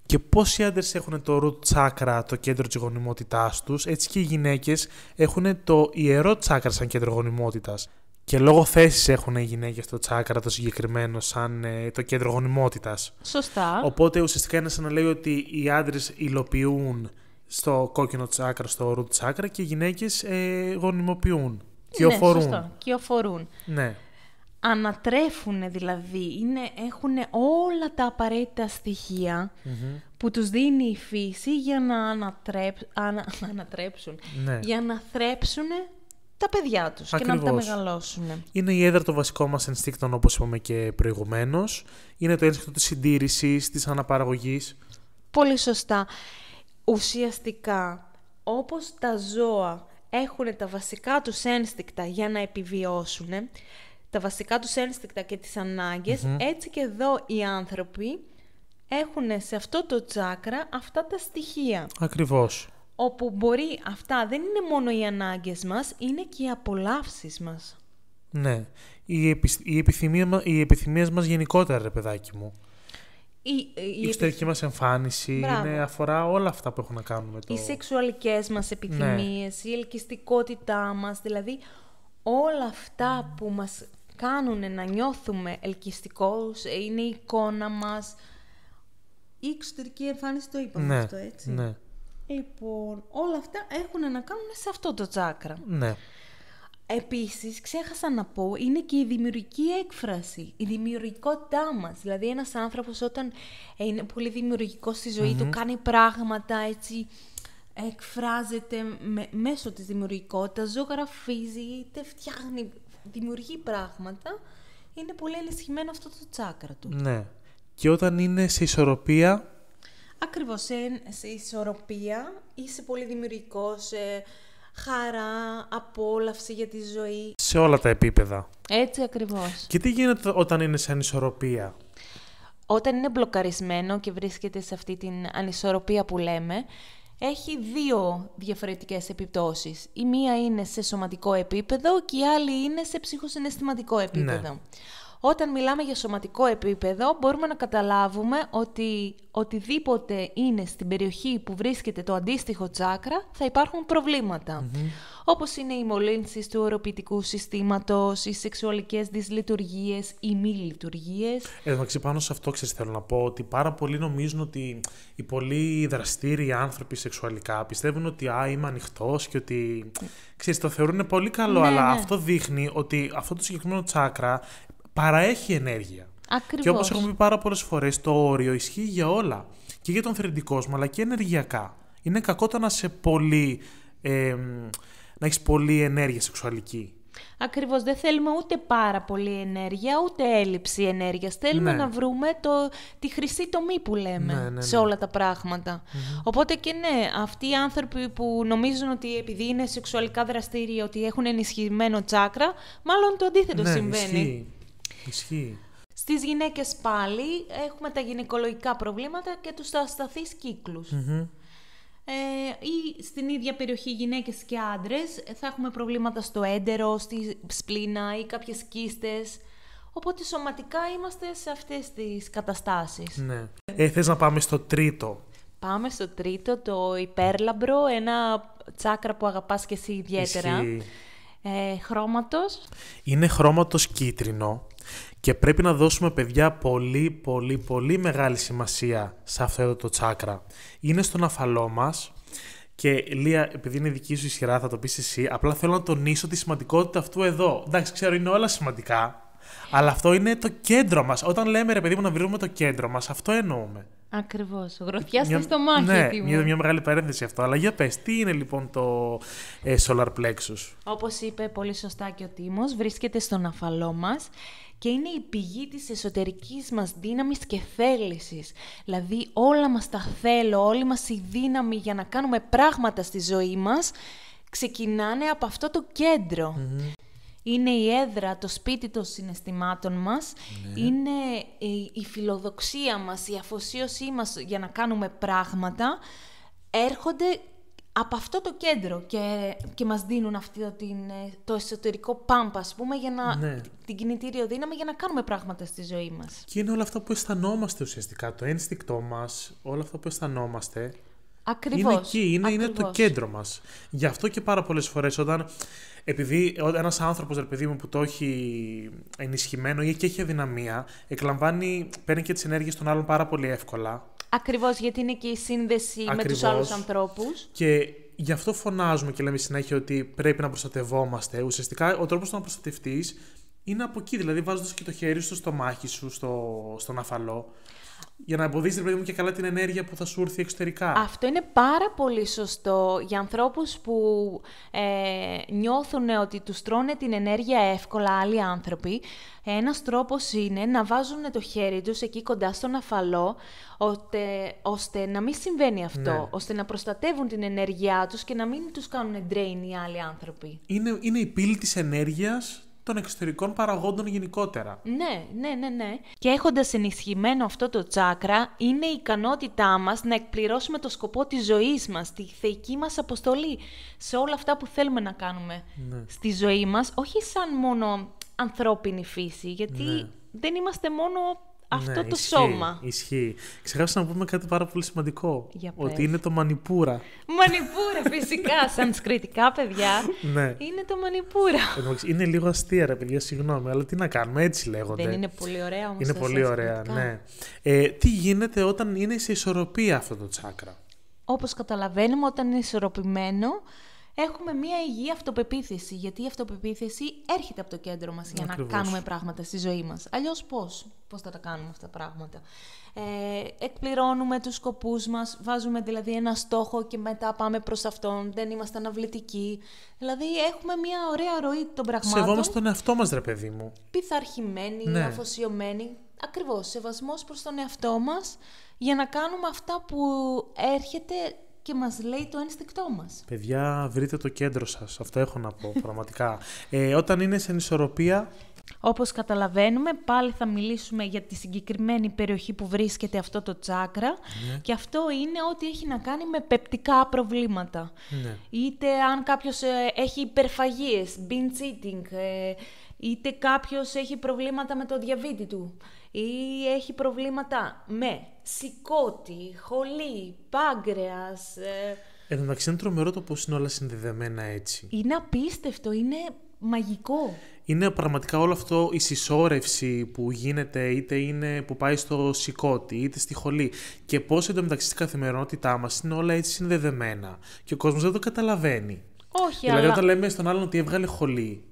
Και πόσοι άντρες έχουν το root chakra, το κέντρο της γονιμότητάς τους, έτσι και οι γυναίκες έχουν το ιερό chakra σαν κέντρο γονιμότητας. Και λόγω θέσης έχουν οι γυναίκες το chakra το συγκεκριμένο σαν το κέντρο γονιμότητας. Σωστά. Οπότε ουσιαστικά είναι σαν να λέει ότι οι άντρες υλοποιούν στο κόκκινο chakra, στο root chakra, και οι γυναίκες γονιμοποιούν. Κυοφορούν. Ναι, σωστά. Κυοφορούν. Ναι. Ανατρέφουν δηλαδή, έχουν όλα τα απαραίτητα στοιχεία που τους δίνει η φύση για να ανατρέψουν, για να θρέψουν τα παιδιά τους. Ακριβώς. Και να τα μεγαλώσουν. Είναι η έδρα των βασικών μας ενστίκτων, όπως είπαμε και προηγουμένως. Είναι το ένστικτο της συντήρησης, της αναπαραγωγής. Πολύ σωστά. Ουσιαστικά, όπως τα ζώα έχουν τα βασικά τους ένστικτα για να επιβιώσουν, τα βασικά τους ένστικτα και τις ανάγκες, έτσι και εδώ οι άνθρωποι έχουν σε αυτό το τσάκρα αυτά τα στοιχεία. Ακριβώς. όπου μπορεί αυτά δεν είναι μόνο οι ανάγκες μας, είναι και οι απολαύσεις μας. Ναι. Οι επιθυμίες μας γενικότερα, ρε παιδάκι μου. Η εξωτερική μας εμφάνιση αφορά όλα αυτά που έχουν να κάνουν με το... Οι σεξουαλικές μας επιθυμίες, η ελκυστικότητά μας, δηλαδή όλα αυτά που μας κάνουν να νιώθουμε ελκυστικούς, είναι η εικόνα μας, η εξωτερική εμφάνιση, το είπαμε αυτό, έτσι. Ναι. Λοιπόν, όλα αυτά έχουν να κάνουν σε αυτό το τσάκρα. Ναι. Επίσης, ξέχασα να πω, είναι και η δημιουργική έκφραση, η δημιουργικότητά μας. Δηλαδή, ένας άνθρωπος όταν είναι πολύ δημιουργικός στη ζωή του, κάνει πράγματα, έτσι, εκφράζεται μέσω της δημιουργικότητας, ζωγραφίζει, είτε φτιάχνει, δημιουργεί πράγματα, είναι πολύ ενισχυμένο αυτό το τσάκρα του. Ναι. Και όταν είναι σε ισορροπία... Ακριβώς, σε ισορροπία, είσαι πολύ δημιουργικός, χαρά, απόλαυση για τη ζωή. Σε όλα τα επίπεδα. Έτσι ακριβώς. Και τι γίνεται όταν είναι σε ανισορροπία? Όταν είναι μπλοκαρισμένο και βρίσκεται σε αυτή την ανισορροπία που λέμε, έχει δύο διαφορετικές επιπτώσεις. Η μία είναι σε σωματικό επίπεδο και η άλλη είναι σε ψυχοσυναισθηματικό επίπεδο. Ναι. Όταν μιλάμε για σωματικό επίπεδο, μπορούμε να καταλάβουμε ότι οτιδήποτε είναι στην περιοχή που βρίσκεται το αντίστοιχο τσάκρα, θα υπάρχουν προβλήματα. Όπως είναι οι μολύνσεις του οροποιητικού συστήματος, οι σεξουαλικές δυσλειτουργίες, οι μη λειτουργίες. Εντάξει, πάνω σε αυτό θέλω να πω ότι πάρα πολλοί νομίζουν ότι οι πολύ δραστήριοι άνθρωποι σεξουαλικά πιστεύουν ότι είμαι ανοιχτός και ότι το θεωρούν πολύ καλό, αλλά αυτό δείχνει ότι αυτό το συγκεκριμένο τσάκρα παραέχει ενέργεια. Ακριβώς. Και όπως έχουμε πει πάρα πολλές φορές, το όριο ισχύει για όλα. Και για τον θρηνητικό μου, αλλά και ενεργειακά. Είναι κακό το να να έχεις πολλή ενέργεια σεξουαλική. Ακριβώς. Δεν θέλουμε ούτε πάρα πολύ ενέργεια, ούτε έλλειψη ενέργειας. Θέλουμε να βρούμε τη χρυσή τομή που λέμε σε όλα τα πράγματα. Οπότε και αυτοί οι άνθρωποι που νομίζουν ότι επειδή είναι σεξουαλικά δραστήριοι, ότι έχουν ενισχυμένο τσάκρα, μάλλον το αντίθετο συμβαίνει. Ισχύει. Στις γυναίκες πάλι έχουμε τα γυναικολογικά προβλήματα και τους ασταθείς κύκλους. Ή στην ίδια περιοχή γυναίκες και άντρες θα έχουμε προβλήματα στο έντερο, στη σπλήνα ή κάποιες κίστες. Οπότε σωματικά είμαστε σε αυτές τις καταστάσεις. Ναι. Θες να πάμε στο τρίτο? Πάμε στο τρίτο, το υπέρλαμπρο, ένα τσάκρα που αγαπάς και εσύ ιδιαίτερα. Χρώματος. Είναι χρώματος κίτρινο. Και πρέπει να δώσουμε, παιδιά, πολύ μεγάλη σημασία σε αυτό εδώ το τσάκρα. Είναι στον αφαλό μας και Λία, επειδή είναι δική σου ισχυρά θα το πεις εσύ, απλά θέλω να τονίσω τη σημαντικότητα αυτού εδώ. Εντάξει, ξέρω, είναι όλα σημαντικά, αλλά αυτό είναι το κέντρο μας. Όταν λέμε, ρε παιδί μου, να βρούμε το κέντρο μας, αυτό εννοούμε. Ακριβώς, γροθιάστε στο μάχη. Ναι, μια μεγάλη παρένθεση αυτό. Αλλά για πες, τι είναι λοιπόν το solar plexus? Όπως είπε πολύ σωστά και ο Τίμος, βρίσκεται στον αφαλό μας και είναι η πηγή της εσωτερικής μας δύναμης και θέλησης. Δηλαδή όλα μας τα θέλω, όλη μας η δύναμη για να κάνουμε πράγματα στη ζωή μας ξεκινάνε από αυτό το κέντρο. Είναι η έδρα, το σπίτι των συναισθημάτων μας, είναι η φιλοδοξία μας, η αφοσίωσή μας για να κάνουμε πράγματα, έρχονται από αυτό το κέντρο και μας δίνουν αυτό το εσωτερικό πάμπα, ας πούμε, για την κινητήριο δύναμη για να κάνουμε πράγματα στη ζωή μας. Και είναι όλα αυτά που αισθανόμαστε ουσιαστικά, το ένστικτό μας, όλα αυτά που αισθανόμαστε. Ακριβώς. Είναι εκεί, είναι το κέντρο μας. Γι' αυτό και πάρα πολλές φορές επειδή ένας άνθρωπος, ρε παιδί μου, που το έχει ενισχυμένο ή και έχει αδυναμία, παίρνει και τις ενέργειες των άλλων πάρα πολύ εύκολα. Ακριβώς, γιατί είναι και η σύνδεση με τους άλλους ανθρώπους. Και γι' αυτό φωνάζουμε και λέμε συνέχεια ότι πρέπει να προστατευόμαστε. Ουσιαστικά ο τρόπος να προστατευτείς είναι από εκεί, δηλαδή βάζοντας και το χέρι σου στο μάχη σου, στον αφαλό, για να εμποδίσεις, ρε παιδί μου, και καλά την ενέργεια που θα σου έρθει εξωτερικά. Αυτό είναι πάρα πολύ σωστό για ανθρώπους που νιώθουν ότι τους τρώνε την ενέργεια εύκολα άλλοι άνθρωποι. Ένας τρόπος είναι να βάζουν το χέρι τους εκεί κοντά στον αφαλό, ώστε να μην συμβαίνει αυτό, ώστε να προστατεύουν την ενέργειά τους και να μην τους κάνουν drain οι άλλοι άνθρωποι. Είναι η πύλη της ενέργειας των εξωτερικών παραγόντων γενικότερα. Ναι. Και έχοντας ενισχυμένο αυτό το τσάκρα, είναι η ικανότητά μας να εκπληρώσουμε το σκοπό της ζωής μας, τη θεϊκή μας αποστολή, σε όλα αυτά που θέλουμε να κάνουμε στη ζωή μας, όχι σαν μόνο ανθρώπινη φύση, γιατί δεν είμαστε μόνο αυτό το σώμα. Ισχύει. Ξεχάσα να πούμε κάτι πάρα πολύ σημαντικό. Ότι είναι το Μανιπούρα. Μανιπούρα, φυσικά. Σανσκριτικά, παιδιά. Ναι. Είναι το Μανιπούρα. Είναι λίγο αστεία, ρε παιδιά, συγγνώμη, αλλά τι να κάνουμε, έτσι λέγονται. Δεν είναι πολύ ωραία όμως. Είναι πολύ ωραία, ναι. Τι γίνεται όταν είναι σε ισορροπία αυτό το τσάκρα? Όπως καταλαβαίνουμε, όταν είναι ισορροπημένο, έχουμε μία υγιή αυτοπεποίθηση, γιατί η αυτοπεποίθηση έρχεται από το κέντρο μας για να κάνουμε πράγματα στη ζωή μας. Αλλιώς πώς θα τα κάνουμε αυτά τα πράγματα? Εκπληρώνουμε τους σκοπούς μας, βάζουμε δηλαδή ένα στόχο και μετά πάμε προς αυτόν, δεν είμαστε αναβλητικοί. Δηλαδή έχουμε μία ωραία ροή των πραγμάτων. Σεβόμαστε τον εαυτό μας, ρε παιδί μου. Πειθαρχημένοι, αφοσιωμένοι. Ακριβώς, σεβασμός προς τον εαυτό μας για να κάνουμε αυτά που έρχεται και μας λέει το ένστικτό μας. Παιδιά, βρείτε το κέντρο σας. Αυτό έχω να πω, πραγματικά. Όταν είναι σε ανισορροπία... Όπως καταλαβαίνουμε, πάλι θα μιλήσουμε για τη συγκεκριμένη περιοχή που βρίσκεται αυτό το τσάκρα. Και αυτό είναι ότι έχει να κάνει με πεπτικά προβλήματα. Είτε αν κάποιος έχει υπερφαγίες, binge eating, είτε κάποιος έχει προβλήματα με το διαβήτη του, ή έχει προβλήματα με σηκώτη, χολή, πάγκρεας. Εν τω μεταξύ είναι τρομερό το πώς είναι όλα συνδεδεμένα έτσι. Είναι απίστευτο, είναι μαγικό. Είναι πραγματικά όλο αυτό η συσσόρευση που γίνεται, είτε είναι που πάει στο σηκώτη, είτε στη χολή. Και πώς εν τω μεταξύ στην καθημερινότητά μας είναι όλα έτσι συνδεδεμένα. Και ο κόσμος δεν το καταλαβαίνει. Όχι, δηλαδή, αλλά... όταν λέμε στον άλλον ότι έβγαλε χολή.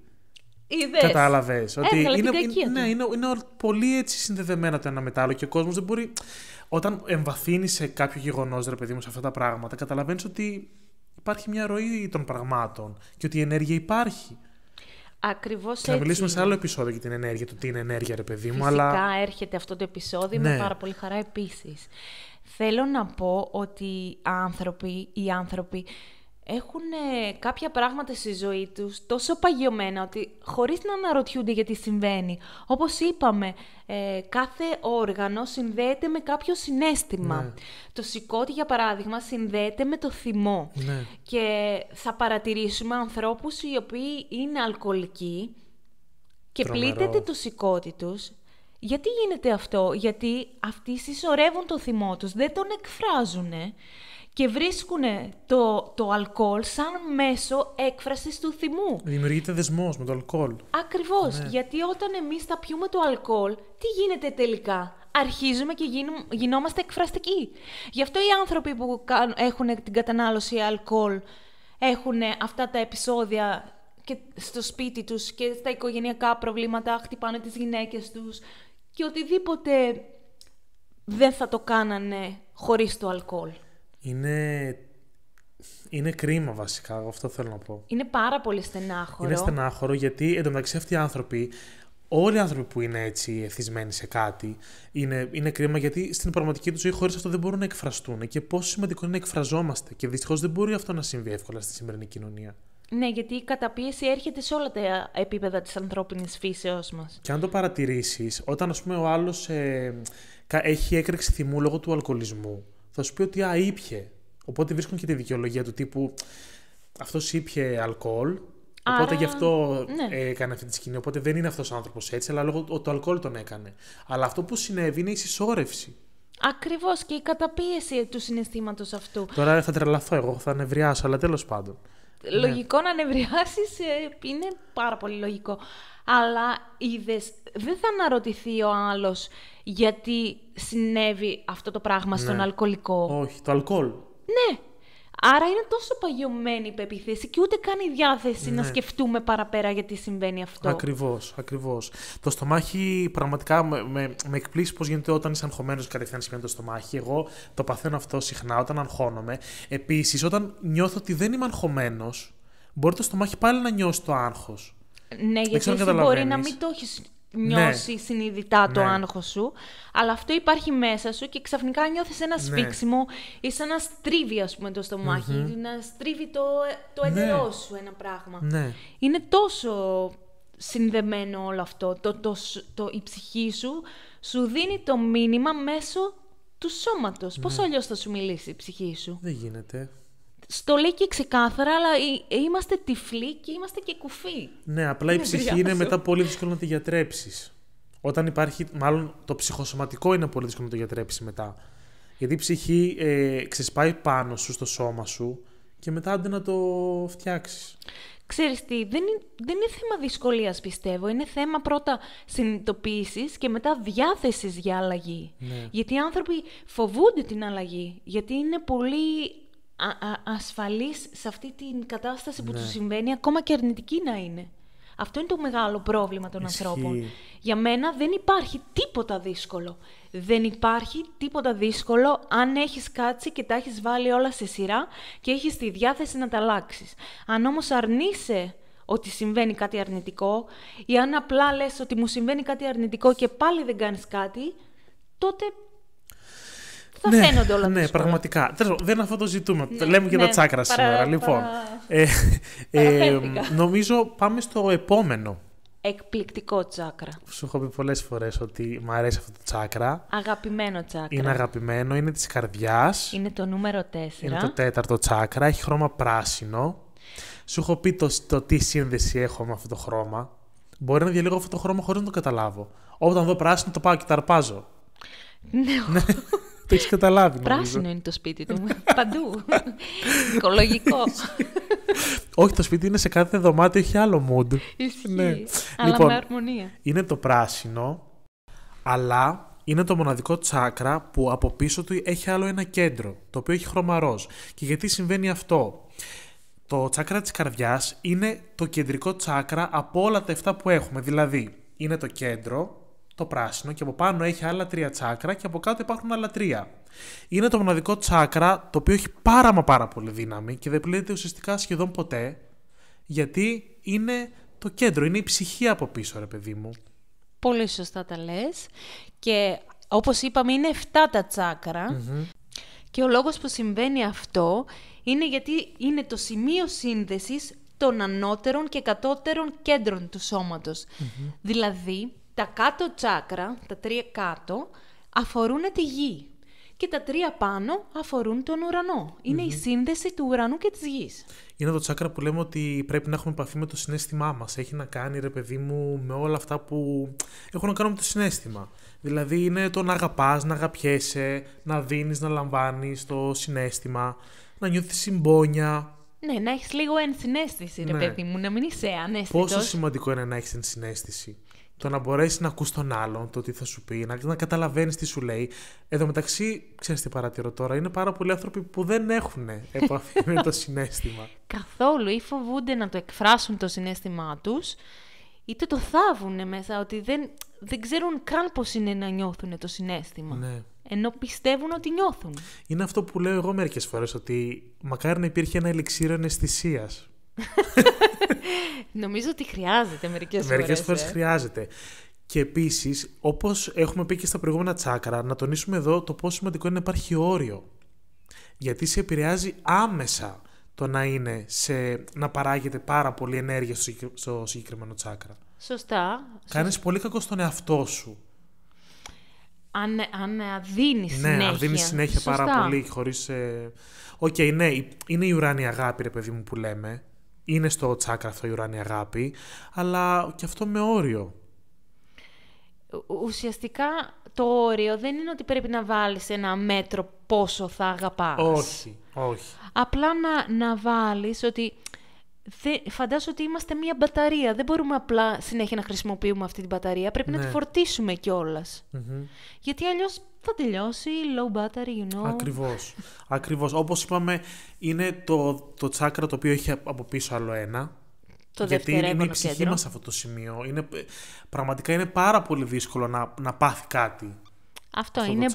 Είδες. Κατάλαβες. Ότι είναι πολύ έτσι συνδεδεμένα το ένα με το άλλο και ο κόσμος δεν μπορεί. Όταν εμβαθύνει σε κάποιο γεγονός, ρε παιδί μου, σε αυτά τα πράγματα, καταλαβαίνεις ότι υπάρχει μια ροή των πραγμάτων και ότι η ενέργεια υπάρχει. Ακριβώς έτσι. Θα μιλήσουμε σε άλλο επεισόδιο για την ενέργεια, το τι είναι ενέργεια, ρε παιδί μου. Φυσικά έρχεται αυτό το επεισόδιο με πάρα πολύ χαρά επίσης. Θέλω να πω ότι οι άνθρωποι έχουν κάποια πράγματα στη ζωή τους τόσο παγιωμένα ότι χωρίς να αναρωτιούνται γιατί συμβαίνει. Όπως είπαμε, κάθε όργανο συνδέεται με κάποιο συναίσθημα. Το σηκώτη, για παράδειγμα, συνδέεται με το θυμό. Και θα παρατηρήσουμε ανθρώπους οι οποίοι είναι αλκοολικοί και πλήττεται το σηκώτη τους. Γιατί γίνεται αυτό? Γιατί αυτοί συσσωρεύουν το θυμό τους, δεν τον εκφράζουν και βρίσκουν το αλκοόλ σαν μέσο έκφρασης του θυμού. Δημιουργείται δεσμός με το αλκοόλ. Ακριβώς, γιατί όταν εμείς θα πιούμε το αλκοόλ, τι γίνεται τελικά? Αρχίζουμε και γινόμαστε εκφραστικοί. Γι' αυτό οι άνθρωποι που έχουν την κατανάλωση αλκοόλ έχουν αυτά τα επεισόδια και στο σπίτι τους και στα οικογενειακά προβλήματα, χτυπάνε τις γυναίκες τους και οτιδήποτε δεν θα το κάνανε χωρίς το αλκοόλ. Είναι κρίμα βασικά, αυτό θέλω να πω. Είναι πάρα πολύ στενάχωρο. Είναι στενάχωρο γιατί εντωμεταξύ αυτοί οι άνθρωποι, όλοι οι άνθρωποι που είναι έτσι εθισμένοι σε κάτι, είναι κρίμα γιατί στην πραγματική του ζωή χωρίς αυτό δεν μπορούν να εκφραστούν. Και πόσο σημαντικό είναι να εκφραζόμαστε. Και δυστυχώς δεν μπορεί αυτό να συμβεί εύκολα στη σημερινή κοινωνία. Ναι, γιατί η καταπίεση έρχεται σε όλα τα επίπεδα της ανθρώπινης φύσεως μας. Και αν το παρατηρήσεις, όταν ας πούμε ο άλλος έχει έκρηξη θυμού λόγω του αλκοολισμού, θα σου πει ότι ήπιε. Οπότε βρίσκουν και τη δικαιολογία του τύπου αυτός ήπιε αλκοόλ, οπότε γι' αυτό έκανε αυτή τη σκηνή. Οπότε δεν είναι αυτός ο άνθρωπος έτσι, αλλά λόγω το αλκοόλ τον έκανε. Αλλά αυτό που συνέβη είναι η συσσόρευση. Ακριβώς, και η καταπίεση του συναισθήματος αυτού. Τώρα θα τρελαθώ εγώ, θα νευριάσω, αλλά τέλος πάντων. Λογικό να νευριάσεις, είναι πάρα πολύ λογικό. Αλλά είδες, δεν θα αναρωτηθεί ο άλλος γιατί συνέβη αυτό το πράγμα στον αλκοολικό. Όχι, το αλκοόλ. Ναι. Άρα είναι τόσο παγιωμένη η πεποίθηση και ούτε καν η διάθεση να σκεφτούμε παραπέρα γιατί συμβαίνει αυτό. Ακριβώς. Το στομάχι πραγματικά με εκπλήσει πώς γίνεται όταν είσαι αγχωμένος κατευθείαν σημαίνει το στομάχι. Εγώ το παθαίνω αυτό συχνά όταν αγχώνομαι. Επίσης, όταν νιώθω ότι δεν είμαι αγχωμένος, μπορεί το στομάχι πάλι να νιώσει το άγχος. Ναι, γιατί εσύ μπορεί να μην το έχεις νιώσει συνειδητά το άγχος σου, αλλά αυτό υπάρχει μέσα σου και ξαφνικά νιώθεις ένα σφίξιμο ή σαν να στρίβει, ας πούμε, το στομάχι, να στρίβει το έντερό σου ένα πράγμα. Είναι τόσο συνδεμένο όλο αυτό. Η ψυχή σου δίνει το μήνυμα μέσω του σώματος. Πώς αλλιώς θα σου μιλήσει η ψυχή σου? Δεν γίνεται. Στο λέει και ξεκάθαρα, αλλά είμαστε τυφλοί και είμαστε και κουφοί. Ναι, απλά η ψυχή είναι μετά πολύ δύσκολο να τη γιατρέψεις. Όταν υπάρχει, μάλλον το ψυχοσωματικό είναι πολύ δύσκολο να το γιατρέψεις μετά. Γιατί η ψυχή ξεσπάει πάνω σου, στο σώμα σου, και μετά άντε να το φτιάξεις. Ξέρεις τι, δεν είναι θέμα δυσκολίας, πιστεύω. Είναι θέμα πρώτα συνειδητοποίησης και μετά διάθεσης για αλλαγή. Ναι. Γιατί οι άνθρωποι φοβούνται την αλλαγή. Γιατί είναι πολύ ασφαλείς σε αυτή την κατάσταση που τους συμβαίνει, ακόμα και αρνητική να είναι. Αυτό είναι το μεγάλο πρόβλημα των ανθρώπων. Για μένα δεν υπάρχει τίποτα δύσκολο. Δεν υπάρχει τίποτα δύσκολο αν έχεις κάτσει και τα έχεις βάλει όλα σε σειρά και έχεις τη διάθεση να τα αλλάξεις. Αν όμως αρνείσαι ότι συμβαίνει κάτι αρνητικό, ή αν απλά λες ότι μου συμβαίνει κάτι αρνητικό και πάλι δεν κάνεις κάτι, τότε θα φαίνονται όλα δύσκολα. Πραγματικά. Δεν είναι αυτό το ζητούμε. Λέμε και τα τσάκρα σήμερα. Λοιπόν, νομίζω πάμε στο επόμενο. Εκπληκτικό τσάκρα. Σου έχω πει πολλές φορές ότι μου αρέσει αυτό το τσάκρα. Αγαπημένο τσάκρα. Είναι αγαπημένο, είναι της καρδιάς. Είναι το νούμερο 4. Είναι το 4ο τσάκρα, έχει χρώμα πράσινο. Σου έχω πει το τι σύνδεση έχω με αυτό το χρώμα. Μπορεί να διαλέγω αυτό το χρώμα χωρίς να το καταλάβω. Όταν δω πράσινο το πάω και τα αρπάζω. Ναι. Το έχεις καταλάβει. Πράσινο είναι το σπίτι του. Παντού. Οικολογικό. Όχι, το σπίτι είναι σε κάθε δωμάτιο, έχει άλλο mood. Ισχύει. Ναι. Αλλά Λοιπόν, με αρμονία. Είναι το πράσινο, αλλά είναι το μοναδικό τσάκρα που από πίσω του έχει άλλο ένα κέντρο, το οποίο έχει χρώμα ροζ. Και γιατί συμβαίνει αυτό? Το τσάκρα της καρδιάς είναι το κεντρικό τσάκρα από όλα τα 7 που έχουμε. Δηλαδή, είναι το κέντρο, το πράσινο, και από πάνω έχει άλλα 3 τσάκρα και από κάτω υπάρχουν άλλα 3. Είναι το μοναδικό τσάκρα το οποίο έχει πάρα πολύ δύναμη και δεν πλήττεται ουσιαστικά σχεδόν ποτέ, γιατί είναι το κέντρο, είναι η ψυχή από πίσω, ρε παιδί μου. Πολύ σωστά τα λες. Και όπως είπαμε, είναι 7 τα τσάκρα. Και ο λόγος που συμβαίνει αυτό είναι γιατί είναι το σημείο σύνδεσης των ανώτερων και κατώτερων κέντρων του σώματος. Δηλαδή, τα κάτω τσάκρα, τα 3 κάτω, αφορούν τη γη. Και τα 3 πάνω αφορούν τον ουρανό. Είναι η σύνδεση του ουρανού και της γης. Είναι το τσάκρα που λέμε ότι πρέπει να έχουμε επαφή με το συναίσθημά μας. Έχει να κάνει, ρε παιδί μου, με όλα αυτά που έχουν να κάνουν με το συναίσθημα. Δηλαδή είναι το να αγαπάς, να αγαπιέσαι, να δίνεις, να λαμβάνεις το συναίσθημα, να νιώθεις συμπόνια. Ναι, να έχεις λίγο ενσυναίσθηση, ρε παιδί μου, να μην είσαι αναίσθητος. Πόσο σημαντικό είναι να έχεις ενσυναίσθηση. Το να μπορέσεις να ακούς τον άλλον, το τι θα σου πει, να καταλαβαίνεις τι σου λέει. Εν τω μεταξύ, ξέρεις τι παρατηρώ τώρα, είναι πάρα πολλοί άνθρωποι που δεν έχουν επαφή με το συναίσθημα. Καθόλου, ή φοβούνται να το εκφράσουν το συναίσθημά τους, είτε το θάβουν μέσα, ότι δεν ξέρουν καν πώς είναι να νιώθουν το συναίσθημα. Ναι. Ενώ πιστεύουν ότι νιώθουν. Είναι αυτό που λέω εγώ μερικές φορές, ότι μακάρι να υπήρχε ένα ελιξίριο αναισθησίας. Νομίζω ότι χρειάζεται μερικές φορές χρειάζεται. Και επίσης, όπως έχουμε πει και στα προηγούμενα τσάκρα, να τονίσουμε εδώ το πόσο σημαντικό είναι να υπάρχει όριο. Γιατί σε επηρεάζει άμεσα το να παράγεται πάρα πολύ ενέργεια στο συγκεκριμένο τσάκρα. Σωστά. Κάνεις πολύ κακό στον εαυτό σου. Αν δίνεις συνέχεια. Ναι, αν δίνεις συνέχεια πάρα πολύ χωρίς... Οκ, ναι, είναι η ουράνια αγάπη, ρε παιδί μου, που λέμε. Είναι στο τσάκρα αυτό η ουράνια αγάπη, αλλά και αυτό με όριο. Ουσιαστικά το όριο δεν είναι ότι πρέπει να βάλεις ένα μέτρο πόσο θα αγαπάς. Όχι. Απλά να βάλεις ότι... Φαντάσου ότι είμαστε μια μπαταρία. Δεν μπορούμε απλά συνέχεια να χρησιμοποιούμε αυτή την μπαταρία. Πρέπει να τη φορτίσουμε κιόλας. Γιατί αλλιώς θα τελειώσει low battery, you know. Ακριβώς. Όπως είπαμε, είναι το τσάκρα το οποίο έχει από πίσω άλλο ένα. Γιατί είναι η ψυχή μας σε αυτό το σημείο. Πραγματικά είναι πάρα πολύ δύσκολο να πάθει κάτι. Αυτό είναι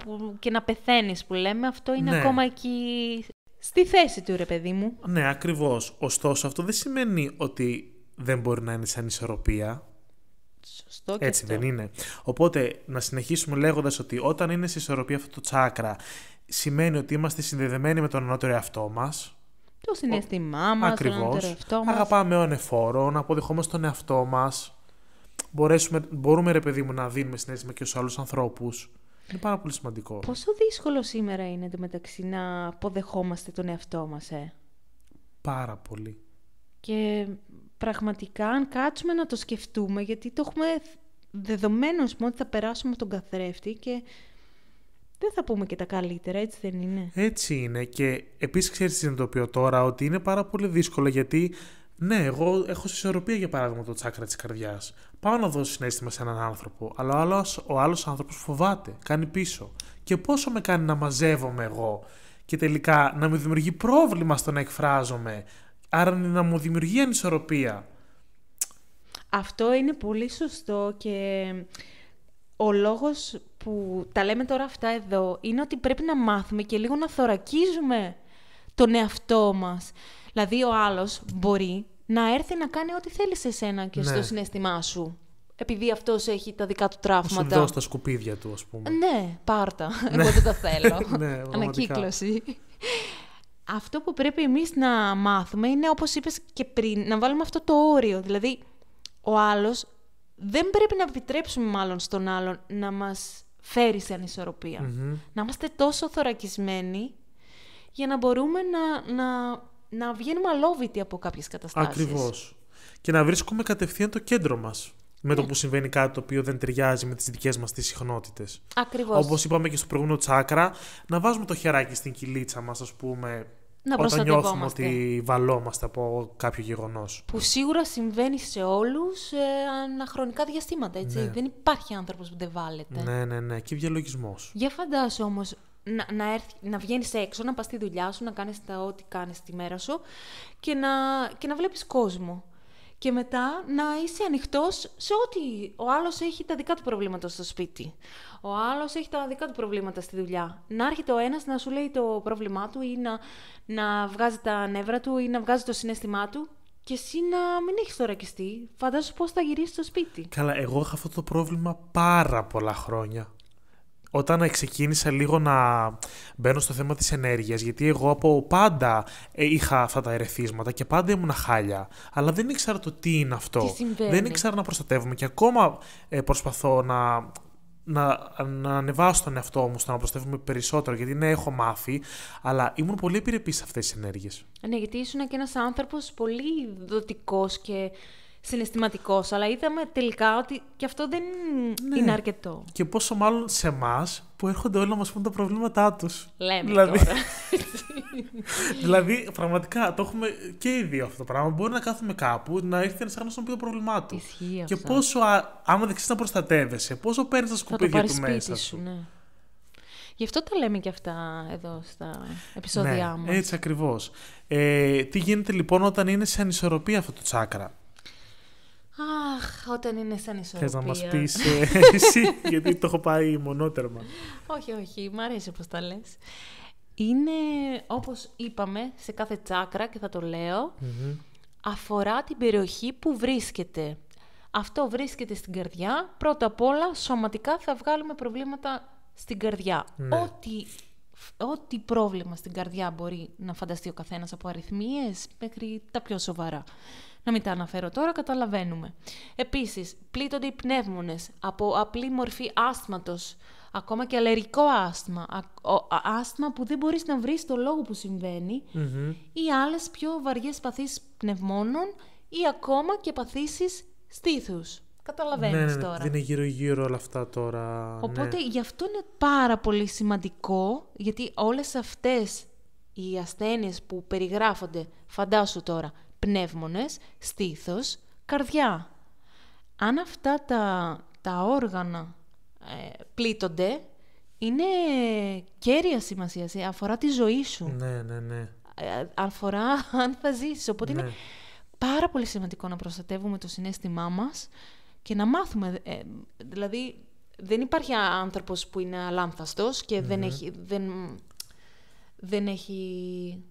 που και να πεθαίνεις που λέμε. Αυτό είναι ακόμα εκεί... Στη θέση του, ρε παιδί μου. Ναι, ακριβώς. Ωστόσο, αυτό δεν σημαίνει ότι δεν μπορεί να είναι σαν ισορροπία. Σωστό και έτσι αυτό. Δεν είναι. Οπότε, να συνεχίσουμε λέγοντας ότι όταν είναι σε ισορροπία αυτό το τσάκρα, σημαίνει ότι είμαστε συνδεδεμένοι με τον ανώτερο εαυτό μας. Το συναίσθημά μας, Ακριβώς. τον εαυτό μας. Αγαπάμε ανεφόρο, να αποδεχόμαστε τον εαυτό μας. Μπορούμε, ρε παιδί μου, να δίνουμε συναίσθημα και στους άλλους ανθρώπους. Είναι πάρα πολύ σημαντικό. Πόσο δύσκολο σήμερα είναι εντωμεταξύ να αποδεχόμαστε τον εαυτό μας, Πάρα πολύ. Και πραγματικά, αν κάτσουμε να το σκεφτούμε, γιατί το έχουμε δεδομένο, ας πούμε, ότι θα περάσουμε τον καθρέφτη και δεν θα πούμε και τα καλύτερα, έτσι δεν είναι? Έτσι είναι. Και επίσης ξέρεις τι συνειδητοποιώ τώρα, ότι είναι πάρα πολύ δύσκολο, γιατί ναι, εγώ έχω συσσωροπία για παράδειγμα το τσάκρα της καρδιάς. Πάω να δώσω συναίσθημα σε έναν άνθρωπο, αλλά ο άλλος άνθρωπος φοβάται, κάνει πίσω. Και πόσο με κάνει να μαζεύομαι εγώ και τελικά να μου δημιουργεί πρόβλημα στο να εκφράζομαι, άρα να μου δημιουργεί ανισορροπία. Αυτό είναι πολύ σωστό και ο λόγος που τα λέμε τώρα αυτά εδώ είναι ότι πρέπει να μάθουμε και λίγο να θωρακίζουμε τον εαυτό μας. Δηλαδή ο άλλος μπορεί να έρθει να κάνει ό,τι θέλει σε σένα και στο συναίσθημά σου. Επειδή αυτός έχει τα δικά του τραύματα. Να σου δώσει τα σκουπίδια του, ας πούμε. Ναι, πάρτα. Εγώ δεν τα θέλω. Ναι, ανακύκλωση. Αυτό που πρέπει εμείς να μάθουμε είναι, όπως είπες και πριν, να βάλουμε αυτό το όριο. Δηλαδή, ο άλλος δεν πρέπει να επιτρέψουμε μάλλον στον άλλον να μας φέρει σε ανισορροπία. Να είμαστε τόσο θωρακισμένοι για να μπορούμε να βγαίνουμε αλόβητοι από κάποιες καταστάσεις. Ακριβώς. Και να βρίσκουμε κατευθείαν το κέντρο μας. Με το που συμβαίνει κάτι το οποίο δεν ταιριάζει με τις δικές μας τις συχνότητες. Ακριβώς. Όπως είπαμε και στο προηγούμενο τσάκρα, να βάζουμε το χεράκι στην κοιλίτσα μας, ας πούμε, να όταν νιώθουμε ότι βαλόμαστε από κάποιο γεγονός. Που σίγουρα συμβαίνει σε όλους αναχρονικά διαστήματα, έτσι. Ναι. Δεν υπάρχει άνθρωπος που δεν βάλεται. Ναι. Και διαλογισμός. Για φαντάσου όμως να βγαίνεις έξω, να πας στη δουλειά σου, να κάνεις ό,τι κάνεις τη μέρα σου και να βλέπεις κόσμο. Και μετά να είσαι ανοιχτός σε ό,τι ο άλλος έχει τα δικά του προβλήματα στο σπίτι. Ο άλλος έχει τα δικά του προβλήματα στη δουλειά. Να έρχεται ο ένας να σου λέει το πρόβλημά του ή να βγάζει τα νεύρα του ή να βγάζει το συναίσθημά του και εσύ να μην έχεις θωρακιστεί. Φαντάσου πώς θα γυρίσεις στο σπίτι. Καλά, εγώ είχα αυτό το πρόβλημα πάρα πολλά χρόνια. Όταν ξεκίνησα λίγο να μπαίνω στο θέμα της ενέργειας, γιατί εγώ από πάντα είχα αυτά τα ερεθίσματα και πάντα ήμουν χάλια, αλλά δεν ήξερα το τι είναι αυτό. Τι συμβαίνει. Δεν ήξερα να προστατεύομαι και ακόμα προσπαθώ να ανεβάσω τον εαυτό μου στο να προστατεύομαι περισσότερο, γιατί ναι, έχω μάθει, αλλά ήμουν πολύ επιρρεπής σε αυτές τις ενέργειες. Ναι, γιατί ήσουν και ένας άνθρωπος πολύ δοτικός και συναισθηματικός, αλλά είδαμε τελικά ότι και αυτό δεν είναι αρκετό. Και πόσο μάλλον σε εμάς που έρχονται όλοι να μας πούν τα προβλήματά τους. Λέμε τώρα. Δηλαδή, πραγματικά το έχουμε και οι δύο αυτό το πράγμα. Μπορεί να κάθουμε κάπου, να έρθει ένας άλλος να πει το πρόβλημά του. Ισχύει και αυτό. πόσο, άμα δεν ξέρεις να προστατεύεσαι, πόσο παίρνεις τα σκουπίδια του μέσα σου. Ναι. Γι' αυτό τα λέμε και αυτά εδώ στα επεισόδια μας. Έτσι ακριβώς. Τι γίνεται λοιπόν όταν είναι σε ανισορροπία αυτό το τσάκρα? Αχ, όταν είναι σε ανισορροπία. Θες να μας πεις εσύ, γιατί το έχω πάει μονότερμα. Όχι, μ' αρέσει πώς τα λες. Είναι, όπως είπαμε, σε κάθε τσάκρα, και θα το λέω, αφορά την περιοχή που βρίσκεται. Αυτό βρίσκεται στην καρδιά. Πρώτα απ' όλα, σωματικά θα βγάλουμε προβλήματα στην καρδιά. Ναι. Ό,τι πρόβλημα στην καρδιά μπορεί να φανταστεί ο καθένας, από αρρυθμίες μέχρι τα πιο σοβαρά. Να μην τα αναφέρω τώρα, καταλαβαίνουμε. Επίσης, πλήττονται οι πνεύμονες από απλή μορφή άσθματος, ακόμα και αλλεργικό άσθμα, άσθμα που δεν μπορείς να βρεις το λόγο που συμβαίνει, ή άλλες πιο βαριές παθήσεις πνευμόνων ή ακόμα και παθήσεις στήθους. Καταλαβαίνεις τώρα. Δεν είναι γύρω-γύρω όλα αυτά τώρα. Οπότε γι' αυτό είναι πάρα πολύ σημαντικό, γιατί όλες αυτές οι ασθένειες που περιγράφονται, φαντάσου τώρα, πνεύμονες, στήθος, καρδιά. Αν αυτά τα όργανα πλήττονται, είναι κέρια σημασία, αφορά τη ζωή σου. Ναι. Αφορά αν θα ζήσεις. Οπότε είναι πάρα πολύ σημαντικό να προστατεύουμε το συναίσθημά μας και να μάθουμε. Δηλαδή, δεν υπάρχει άνθρωπος που είναι αλάνθαστος και δεν έχει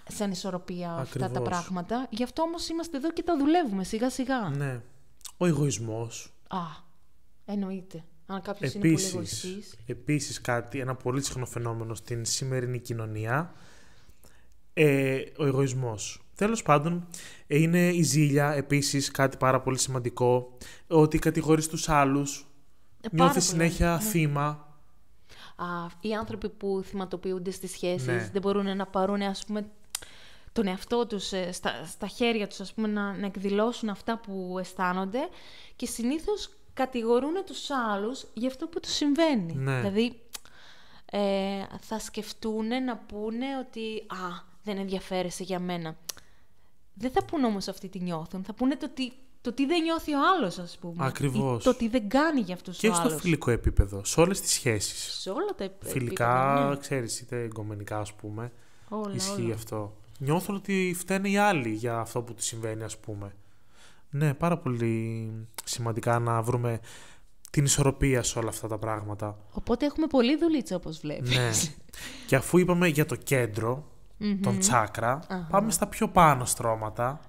σαν ισορροπία αυτά τα πράγματα. Γι' αυτό όμως είμαστε εδώ και τα δουλεύουμε σιγά-σιγά. Ναι. Ο εγωισμός. Εννοείται. Αν κάποιος είναι πολύ εγωιστής. Επίσης ένα πολύ συχνό φαινόμενο στην σημερινή κοινωνία ο εγωισμός. Τέλος πάντων, είναι η ζήλια, επίσης κάτι πάρα πολύ σημαντικό, ότι κατηγορείς τους άλλους, νιώθεις συνέχεια θύμα. Οι άνθρωποι που θυματοποιούνται στις σχέσεις, Ναι. δεν μπορούν να πάρουν, ας πούμε, τον εαυτό τους στα χέρια τους, ας πούμε, να εκδηλώσουν αυτά που αισθάνονται και συνήθως κατηγορούν τους άλλους για αυτό που τους συμβαίνει. Ναι. Δηλαδή, θα σκεφτούν να πούνε ότι δεν ενδιαφέρεσαι για μένα. Δεν θα πούνε όμως αυτή τι νιώθουν. Θα πούνε το τι δεν νιώθει ο άλλος, ας πούμε. Ακριβώς. Ή το τι δεν κάνει για αυτούς Και ο άλλος. στο φιλικό επίπεδο, σε όλες τις σχέσεις. Σε όλα τα επίπεδα. Φιλικά, ναι. ξέρεις, είτε εγκομενικά, ας πούμε. Ισχύει όλα. αυτό. Νιώθουν ότι φταίνε οι άλλοι για αυτό που τους συμβαίνει, ας πούμε. Ναι, πάρα πολύ σημαντικά να βρούμε την ισορροπία σε όλα αυτά τα πράγματα. Οπότε έχουμε πολλή δουλίτσα, όπως βλέπεις. Ναι. Και αφού είπαμε για το κέντρο, τον τσάκρα, πάμε στα πιο πάνω στρώματα.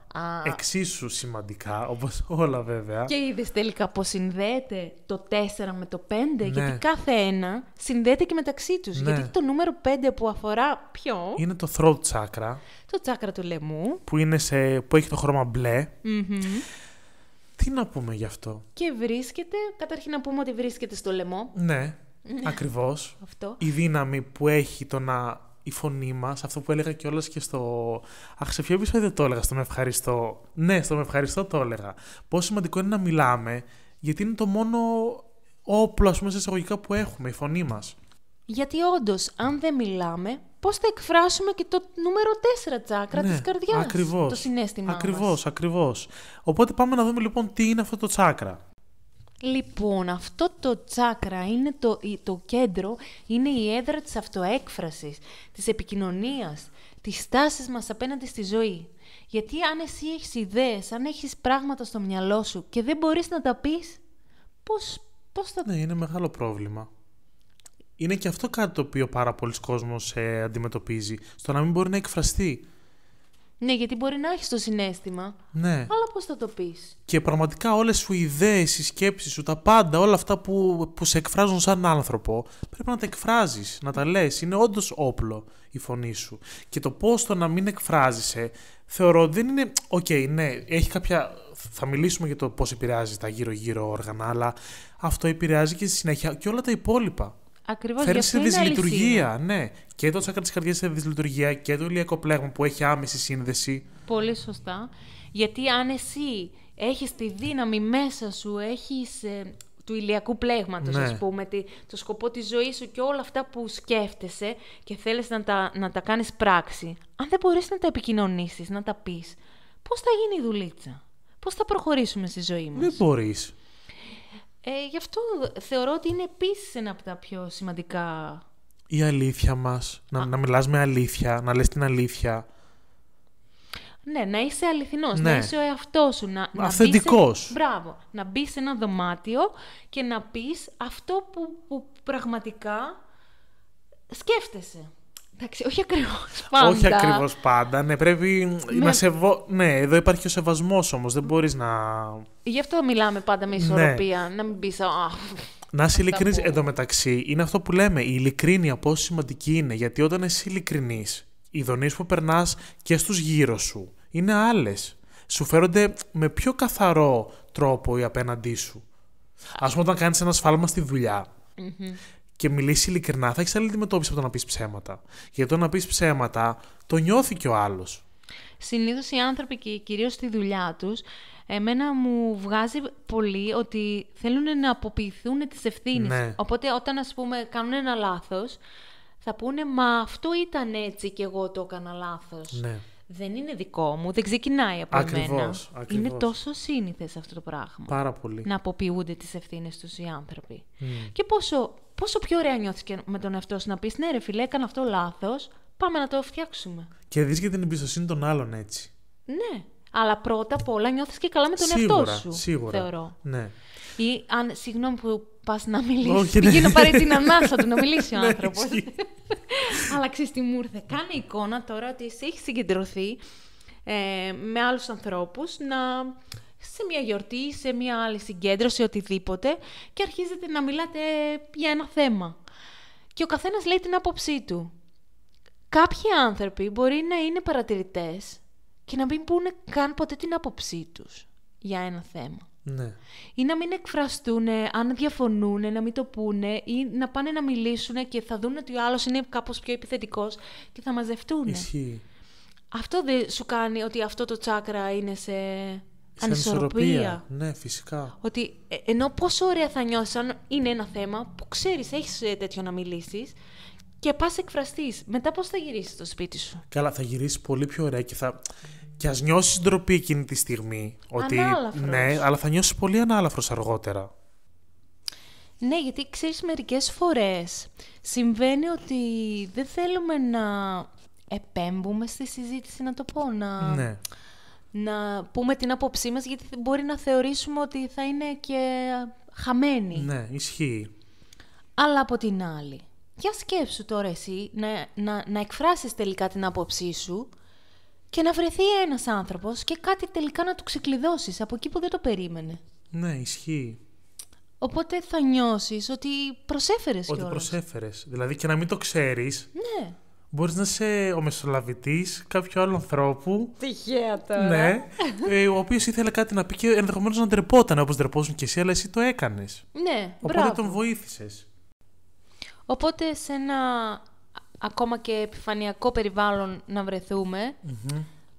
Εξίσου σημαντικά, όπως όλα βέβαια. Και είδες τελικά πως συνδέεται το 4 με το 5, Ναι. γιατί κάθε ένα συνδέεται και μεταξύ τους. Ναι. Γιατί το νούμερο 5 που αφορά ποιο? Είναι το throat chakra, Το τσάκρα του λαιμού. που έχει το χρώμα μπλε. Τι να πούμε γι' αυτό? Και βρίσκεται, καταρχήν να πούμε ότι βρίσκεται στο λαιμό. Ναι, ακριβώς. Αυτό. Η δύναμη που έχει η φωνή μας, αυτό που έλεγα κιόλας και στο... σε ποιο επεισόδιο το έλεγα, στο με ευχαριστώ. Ναι, στο με ευχαριστώ το έλεγα. Πόσο σημαντικό είναι να μιλάμε, γιατί είναι το μόνο όπλο, ας πούμε, σε εισαγωγικά που έχουμε, η φωνή μας. Γιατί όντως, αν δεν μιλάμε, πώς θα εκφράσουμε και το νούμερο 4 τσάκρα της καρδιάς. Ακριβώς. Το συναίσθημά μας. Ακριβώς. Οπότε πάμε να δούμε λοιπόν τι είναι αυτό το τσάκρα. Λοιπόν, αυτό το τσάκρα είναι το κέντρο, είναι η έδρα της αυτοέκφρασης, της επικοινωνίας, της στάσης μας απέναντι στη ζωή. Γιατί αν εσύ έχεις ιδέες, αν έχεις πράγματα στο μυαλό σου και δεν μπορείς να τα πεις, πώς θα... Ναι, είναι μεγάλο πρόβλημα. Είναι και αυτό κάτι το οποίο πάρα πολλοί κόσμος αντιμετωπίζει, στο να μην μπορεί να εκφραστεί. Ναι, γιατί μπορεί να έχεις το συναίσθημα, Ναι. αλλά πώς θα το πεις? Και πραγματικά όλες σου οι ιδέες, οι σκέψεις σου, τα πάντα, όλα αυτά που σε εκφράζουν σαν άνθρωπο, πρέπει να τα εκφράζεις, να τα λες. Είναι όντως όπλο η φωνή σου. Και το πώς το να μην εκφράζεσαι, θεωρώ ότι δεν είναι... ναι, έχει κάποια... Θα μιλήσουμε για το πώς επηρεάζει τα γύρω-γύρω όργανα, αλλά αυτό επηρεάζει και στη συνέχεια και όλα τα υπόλοιπα. Ακριβώς, Φέρνει γι' σε αυτό είναι δυσλειτουργία, ναι. Και το τσάκρα της καρδιάς σε δυσλειτουργία και το ηλιακό πλέγμα που έχει άμεση σύνδεση. Πολύ σωστά. Γιατί αν εσύ έχεις τη δύναμη μέσα σου, έχεις του ηλιακού πλέγματος, Ναι. ας πούμε, το σκοπό της ζωής σου και όλα αυτά που σκέφτεσαι και θέλεις να τα κάνεις πράξη, αν δεν μπορείς να τα επικοινωνήσεις, να τα πεις, πώς θα γίνει η δουλίτσα? Πώς θα προχωρήσουμε στη ζωή μας? Δεν μπορείς. Γι' αυτό θεωρώ ότι είναι επίσης ένα από τα πιο σημαντικά... Η αλήθεια μας, να μιλάς με αλήθεια, να λες την αλήθεια. Ναι, να είσαι αληθινός, Ναι. να είσαι ο εαυτός σου. Αυθεντικός. Μπράβο. Να μπεις σε ένα δωμάτιο και να πεις αυτό που πραγματικά σκέφτεσαι. Εντάξει, όχι ακριβώς πάντα. Όχι ακριβώς πάντα. Ναι, πρέπει να Ναι, εδώ υπάρχει ο σεβασμός όμως. Δεν μπορείς να... Γι' αυτό μιλάμε πάντα με ισορροπία. Να μην πεις... Να είσαι ειλικρινής. Εντωμεταξύ, είναι αυτό που λέμε. Η ειλικρίνεια πόσο σημαντική είναι. Γιατί όταν είσαι ειλικρινής, οι ειδονείς που περνάς και στους γύρω σου είναι άλλες. Σου φέρονται με πιο καθαρό τρόπο οι απέναντί σου. Ας πούμε, όταν κάνεις ένα σφάλμα στη δουλειά και μιλήσεις ειλικρινά, θα έχεις άλλη αντιμετώπιση από το να πεις ψέματα. Γιατί το να πεις ψέματα το νιώθει και ο άλλος. Συνήθως οι άνθρωποι και κυρίως στη δουλειά τους, εμένα μου βγάζει πολύ ότι θέλουν να αποποιηθούν τις ευθύνες. Ναι. Οπότε όταν, ας πούμε, κάνουν ένα λάθος, θα πούνε «Μα αυτό ήταν έτσι και εγώ το έκανα λάθος». Ναι. Δεν είναι δικό μου, δεν ξεκινάει από εμένα. Ακριβώς. Είναι τόσο σύνηθες αυτό το πράγμα. Πάρα πολύ. Να αποποιούνται τις ευθύνες τους οι άνθρωποι. Και πόσο πιο ωραία νιώθεις και με τον εαυτό σου να πεις «Ναι ρε φίλε, έκανα αυτό λάθος, πάμε να το φτιάξουμε». Και δεις και την εμπιστοσύνη των άλλων έτσι. Ναι, αλλά πρώτα απ' όλα νιώθεις και καλά με τον εαυτό σου, Σίγουρα. θεωρώ. Ναι. Ή αν, συγγνώμη που πας να μιλήσεις, Όχι, ναι. πήγε να πάρει την ανάσα του να μιλήσει ο άνθρωπος. Αλλά ξέρεις τι μου ήρθε. Κάνε εικόνα τώρα ότι εσύ έχεις συγκεντρωθεί με άλλους ανθρώπους σε μια γιορτή, σε μια άλλη συγκέντρωση, οτιδήποτε, και αρχίζετε να μιλάτε για ένα θέμα. Και ο καθένας λέει την άποψή του. Κάποιοι άνθρωποι μπορεί να είναι παρατηρητές και να μην πούνε καν ποτέ την άποψή τους για ένα θέμα. Ναι. Ή να μην εκφραστούν, αν διαφωνούν, να μην το πούνε, ή να πάνε να μιλήσουν και θα δουν ότι ο άλλος είναι κάπως πιο επιθετικός και θα μαζευτούν. Ισχύει. Αυτό δεν σου κάνει ότι αυτό το τσάκρα είναι σε ανισορροπία? Ναι, φυσικά. Ότι ενώ πόσο ωραία θα νιώσεις αν είναι ένα θέμα που ξέρεις, έχεις τέτοιο να μιλήσεις και πας εκφραστείς. Μετά πώς θα γυρίσεις στο σπίτι σου? Καλά, θα γυρίσεις πολύ πιο ωραία και ας νιώσεις ντροπή εκείνη τη στιγμή. Ότι, ανάλαφρος. ναι, αλλά θα νιώσεις πολύ ανάλαφρος αργότερα. Ναι, γιατί ξέρεις, μερικές φορές συμβαίνει ότι δεν θέλουμε να επέμπουμε στη συζήτηση, να το πω, Ναι. να πούμε την άποψή μας, γιατί μπορεί να θεωρήσουμε ότι θα είναι και χαμένη. Ναι, ισχύει. Αλλά από την άλλη, για σκέψου τώρα εσύ να εκφράσεις τελικά την άποψή σου και να βρεθεί ένας άνθρωπος και κάτι τελικά να του ξεκλειδώσεις από εκεί που δεν το περίμενε. Ναι, ισχύει. Οπότε θα νιώσεις ότι προσέφερες Ότι κιόλας. προσέφερες. Δηλαδή και να μην το ξέρεις, Ναι. μπορείς να είσαι ο μεσολαβητής κάποιου άλλου ανθρώπου. Τυχαία τώρα. Ναι, ο οποίος ήθελε κάτι να πει και ενδεχομένως να ντρεπόταν όπως ντρεπόσουν και εσύ, αλλά εσύ το έκανες. Ναι, Οπότε μπράβο. τον βοήθησες. Οπότε σε ένα ακόμα και επιφανειακό περιβάλλον να βρεθούμε,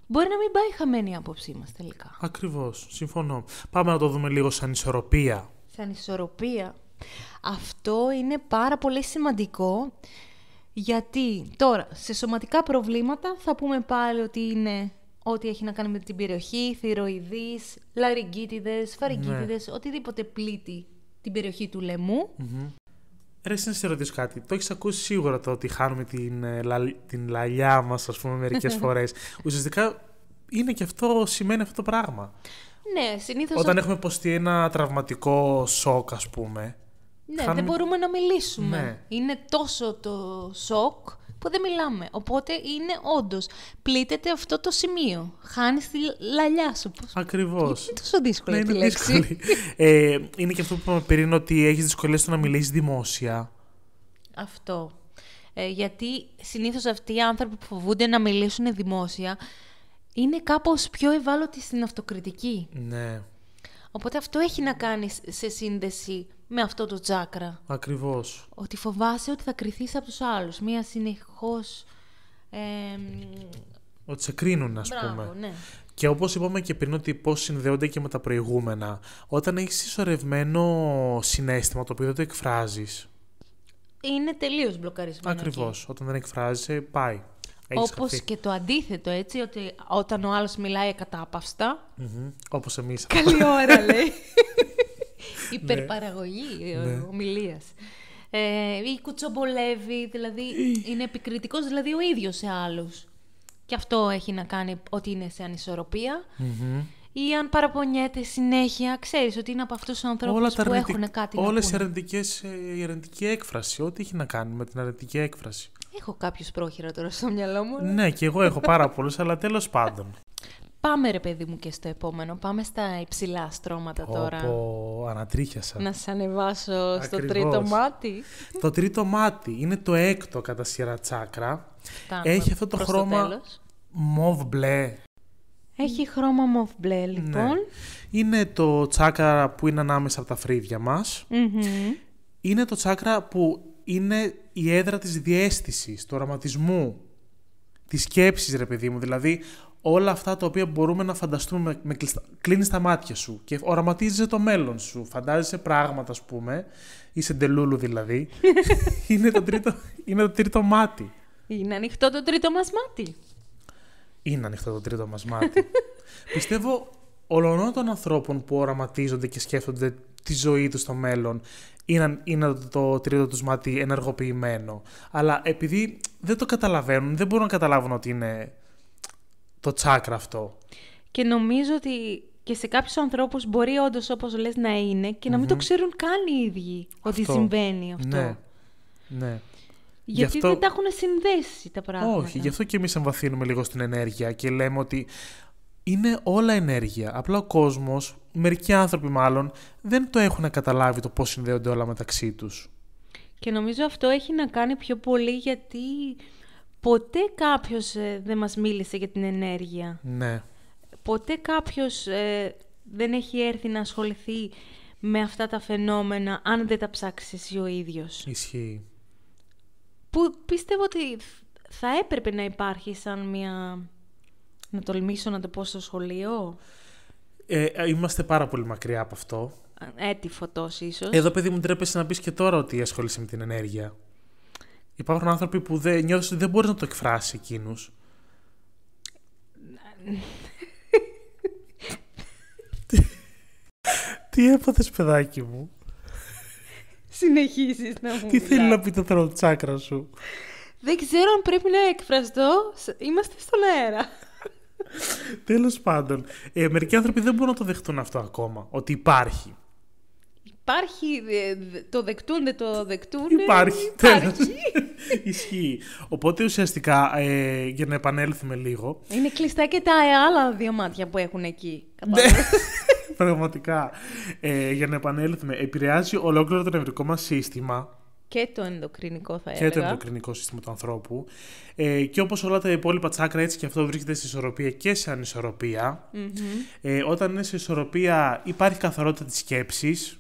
μπορεί να μην πάει χαμένη η άποψή μας τελικά. Ακριβώς, συμφωνώ. Πάμε να το δούμε λίγο σαν ισορροπία. Σαν ισορροπία. Αυτό είναι πάρα πολύ σημαντικό, γιατί τώρα σε σωματικά προβλήματα θα πούμε πάλι ότι είναι ό,τι έχει να κάνει με την περιοχή, θηροειδείς, λαρυγγίτιδες, φαρυγγίτιδες, οτιδήποτε πλήττει την περιοχή του λαιμού. Ρε, να σε ρωτήσω κάτι. Το έχεις ακούσει σίγουρα το ότι χάνουμε την λαλιά μας, ας πούμε, μερικές φορές. Ουσιαστικά είναι και αυτό, σημαίνει αυτό το πράγμα. Ναι, συνήθως... Όταν έχουμε υποστεί ένα τραυματικό σοκ, ας πούμε. Ναι, δεν μπορούμε να μιλήσουμε. Ναι. Είναι τόσο το σοκ που δεν μιλάμε. Οπότε είναι όντως, πλήττεται αυτό το σημείο. Χάνεις τη λαλιά σου. Ακριβώς. Είναι τόσο δύσκολη Ναι, τη είναι λέξη. δύσκολη. Είναι και αυτό που είπαμε πριν, ότι έχεις δυσκολίες στο να μιλήσεις δημόσια. Αυτό. Γιατί συνήθως αυτοί οι άνθρωποι που φοβούνται να μιλήσουν δημόσια είναι κάπως πιο ευάλωτοι στην αυτοκριτική. Ναι. Οπότε αυτό έχει να κάνει σε σύνδεση με αυτό το τσάκρα. Ακριβώς. Ότι φοβάσαι ότι θα κριθείς από τους άλλους. Μία συνεχώς... Ότι σε κρίνουν, ας Μπράβο, πούμε. ναι. Και όπως είπαμε και πριν, ότι πώς συνδέονται και με τα προηγούμενα. Όταν έχεις συσσωρευμένο συναίσθημα το οποίο δεν το εκφράζεις. Είναι τελείως μπλοκαρισμένο. Ακριβώς. Όταν δεν εκφράζεσαι, πάει. Όπως και το αντίθετο, έτσι, ότι όταν ο άλλος μιλάει ακατάπαυστα. Όπως εμείς. Καλή ώρα, λέει. Υπερπαραγωγή ομιλίας. Ή κουτσομπολεύει, δηλαδή είναι επικριτικός, δηλαδή ο ίδιος σε άλλους. Και αυτό έχει να κάνει ότι είναι σε ανισορροπία. Ή αν παραπονιέται συνέχεια, ξέρεις ότι είναι από αυτούς τους ανθρώπους που έχουν κάτι να όλες πούνε. η αρνητική έκφραση, ό,τι έχει να κάνει με την αρνητική έκφραση. Έχω κάποιους πρόχειρα τώρα στο μυαλό μου. Ναι, και εγώ έχω πάρα πολλούς, αλλά τέλος πάντων. Πάμε ρε παιδί μου και στο επόμενο. Πάμε στα υψηλά στρώματα τώρα. Ανατρίχιασα. Να σε ανεβάσω στο Ακριβώς. τρίτο μάτι. Το τρίτο μάτι είναι το έκτο κατά σειρά τσάκρα. Φτάνουμε Έχει αυτό το προς χρώμα τέλος. μοβ μπλε. Έχει χρώμα μοβ μπλε, λοιπόν. Ναι. Είναι το τσάκρα που είναι ανάμεσα από τα φρύδια μας. Είναι το τσάκρα που είναι η έδρα της διαίσθησης, του οραματισμού, της σκέψης, ρε παιδί μου. Δηλαδή όλα αυτά τα οποία μπορούμε να φανταστούμε κλείνεις τα μάτια σου και οραματίζεσαι το μέλλον σου. Φαντάζεσαι πράγματα, ας πούμε. Είσαι ντελούλου δηλαδή. είναι το τρίτο μάτι. Είναι ανοιχτό το τρίτο μας μάτι. Είναι ανοιχτό το τρίτο μας μάτι. Πιστεύω όλων των ανθρώπων που οραματίζονται και σκέφτονται τη ζωή τους στο μέλλον είναι το τρίτο τους μάτι ενεργοποιημένο. Αλλά επειδή δεν το καταλαβαίνουν, δεν μπορούν να καταλάβουν ότι είναι το τσάκρα αυτό. Και νομίζω ότι και σε κάποιους ανθρώπους μπορεί όντως, όπως λες, να είναι και να μην το ξέρουν καν οι ίδιοι ότι συμβαίνει αυτό. Ναι, ναι. Γιατί δεν τα έχουν συνδέσει τα πράγματα. Όχι, γι' αυτό και εμείς εμβαθύνουμε λίγο στην ενέργεια και λέμε ότι είναι όλα ενέργεια. Απλά ο κόσμος, μερικοί άνθρωποι μάλλον, δεν το έχουν καταλάβει το πώς συνδέονται όλα μεταξύ τους. Και νομίζω αυτό έχει να κάνει πιο πολύ γιατί ποτέ κάποιος δεν μας μίλησε για την ενέργεια. Ναι. Ποτέ κάποιος δεν έχει έρθει να ασχοληθεί με αυτά τα φαινόμενα, αν δεν τα ψάξεις εσύ ο ίδιος. Ισχύει. Που πιστεύω ότι θα έπρεπε να υπάρχει σαν μια... Να τολμήσω να το πω στο σχολείο. Είμαστε πάρα πολύ μακριά από αυτό. Έτη φωτός ίσως. Εδώ, παιδί μου, τρέπεσαι να πεις και τώρα ότι ασχολείσαι με την ενέργεια. Υπάρχουν άνθρωποι που νιώθεις ότι δεν μπορείς να το εκφράσεις εκείνους. Τι έπαθες, παιδάκι μου? Συνεχίζεις να μου Τι θέλει να πει το throat chakra σου? Δεν ξέρω αν πρέπει να εκφραστώ. Είμαστε στον αέρα. Τέλος πάντων, μερικοί άνθρωποι δεν μπορούν να το δεχτούν αυτό ακόμα, ότι υπάρχει. Υπάρχει, το δεκτούν, δεν το δεκτούν. Υπάρχει, τέλος. Ισχύει. Οπότε ουσιαστικά, για να επανέλθουμε λίγο... Είναι κλειστά και τα άλλα δύο μάτια που έχουν εκεί. Πραγματικά. Για να επανέλθουμε, επηρεάζει ολόκληρο το νευρικό μας σύστημα. Και το ενδοκρινικό θα έλεγα. Και το ενδοκρινικό σύστημα του ανθρώπου. Και όπως όλα τα υπόλοιπα τσάκρα, έτσι και αυτό βρίσκεται σε ισορροπία και σε ανισορροπία. Όταν είναι σε ισορροπία υπάρχει καθαρότητα της σκέψης.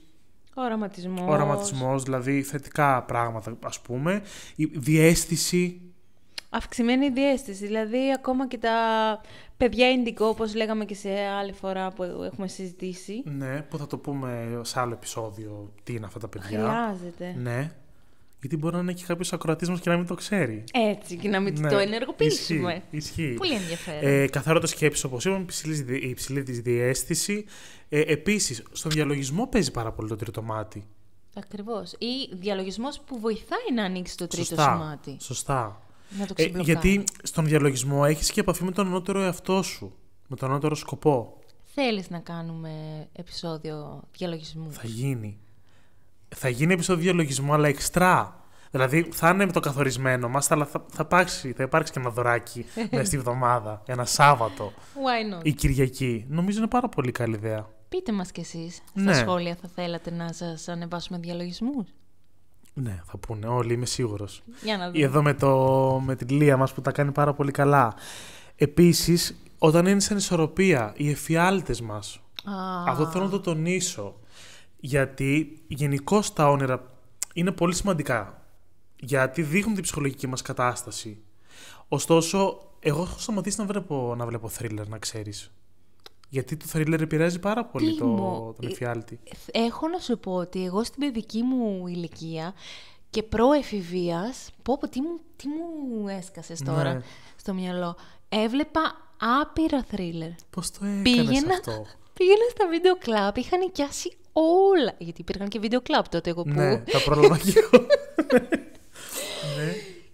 Οραματισμός, δηλαδή θετικά πράγματα, ας πούμε. Η διαίσθηση. Αυξημένη διαίσθηση. Δηλαδή ακόμα και τα παιδιά ίντικο, όπως λέγαμε και σε άλλη φορά που έχουμε συζητήσει. Ναι, που θα το πούμε σε άλλο επεισόδιο τι είναι αυτά τα παιδιά. Χρειάζεται. Ναι. Γιατί μπορεί να είναι και κάποιος ακροατής μας και να μην το ξέρει. Έτσι, και να μην το ενεργοποιήσουμε. Ισχύει. Πολύ ενδιαφέρον. Καθαρότητα σκέψης, όπως είπαμε, υψηλή της διαίσθηση. Επίσης, στον διαλογισμό παίζει πάρα πολύ το τρίτο μάτι. Ακριβώς. Ή διαλογισμός που βοηθάει να ανοίξει το τρίτο μάτι. Σωστά. Να το ξεμπλοκάρει. Γιατί στον διαλογισμό έχεις και επαφή με τον ανώτερο εαυτό σου. Με τον ανώτερο σκοπό. Θέλεις να κάνουμε επεισόδιο διαλογισμού? Θα γίνει επεισόδιο διαλογισμού, αλλά εξτρά. Δηλαδή θα είναι με το καθορισμένο μας, αλλά θα υπάρξει και ένα δωράκι μέσα στη βδομάδα. Ένα Σάββατο. Why not? Η Κυριακή. Νομίζω είναι πάρα πολύ καλή ιδέα. Πείτε μας κι εσείς. Ναι. Στα σχόλια θα θέλατε να σας ανεβάσουμε διαλογισμούς? Ναι, θα πούνε όλοι, είμαι σίγουρος. Για να δούμε. Εδώ με την Λία μας που τα κάνει πάρα πολύ καλά. Επίσης, όταν είναι σε ανισορροπία, οι εφιάλτες μας. Αυτό θέλω να το τονίσω. Γιατί γενικώς τα όνειρα είναι πολύ σημαντικά. Γιατί δείχνουν την ψυχολογική μας κατάσταση. Ωστόσο, εγώ έχω σταματήσει να βλέπω θρίλερ, να ξέρεις. Γιατί το θρίλερ επηρεάζει πάρα πολύ τον εφιάλτη. Έχω να σου πω ότι εγώ στην παιδική μου ηλικία και προεφηβείας, τι μου έσκασες τώρα στο μυαλό, έβλεπα άπειρα θρίλερ. Πώς το έκανες αυτό? Πήγαινα στα βίντεο κλαμπ, είχαν νοικιάσει όλα. Γιατί υπήρχαν και βίντεο κλαμπ τότε εγώ που... Ναι, τα πρόλαβα και εγώ. Ναι.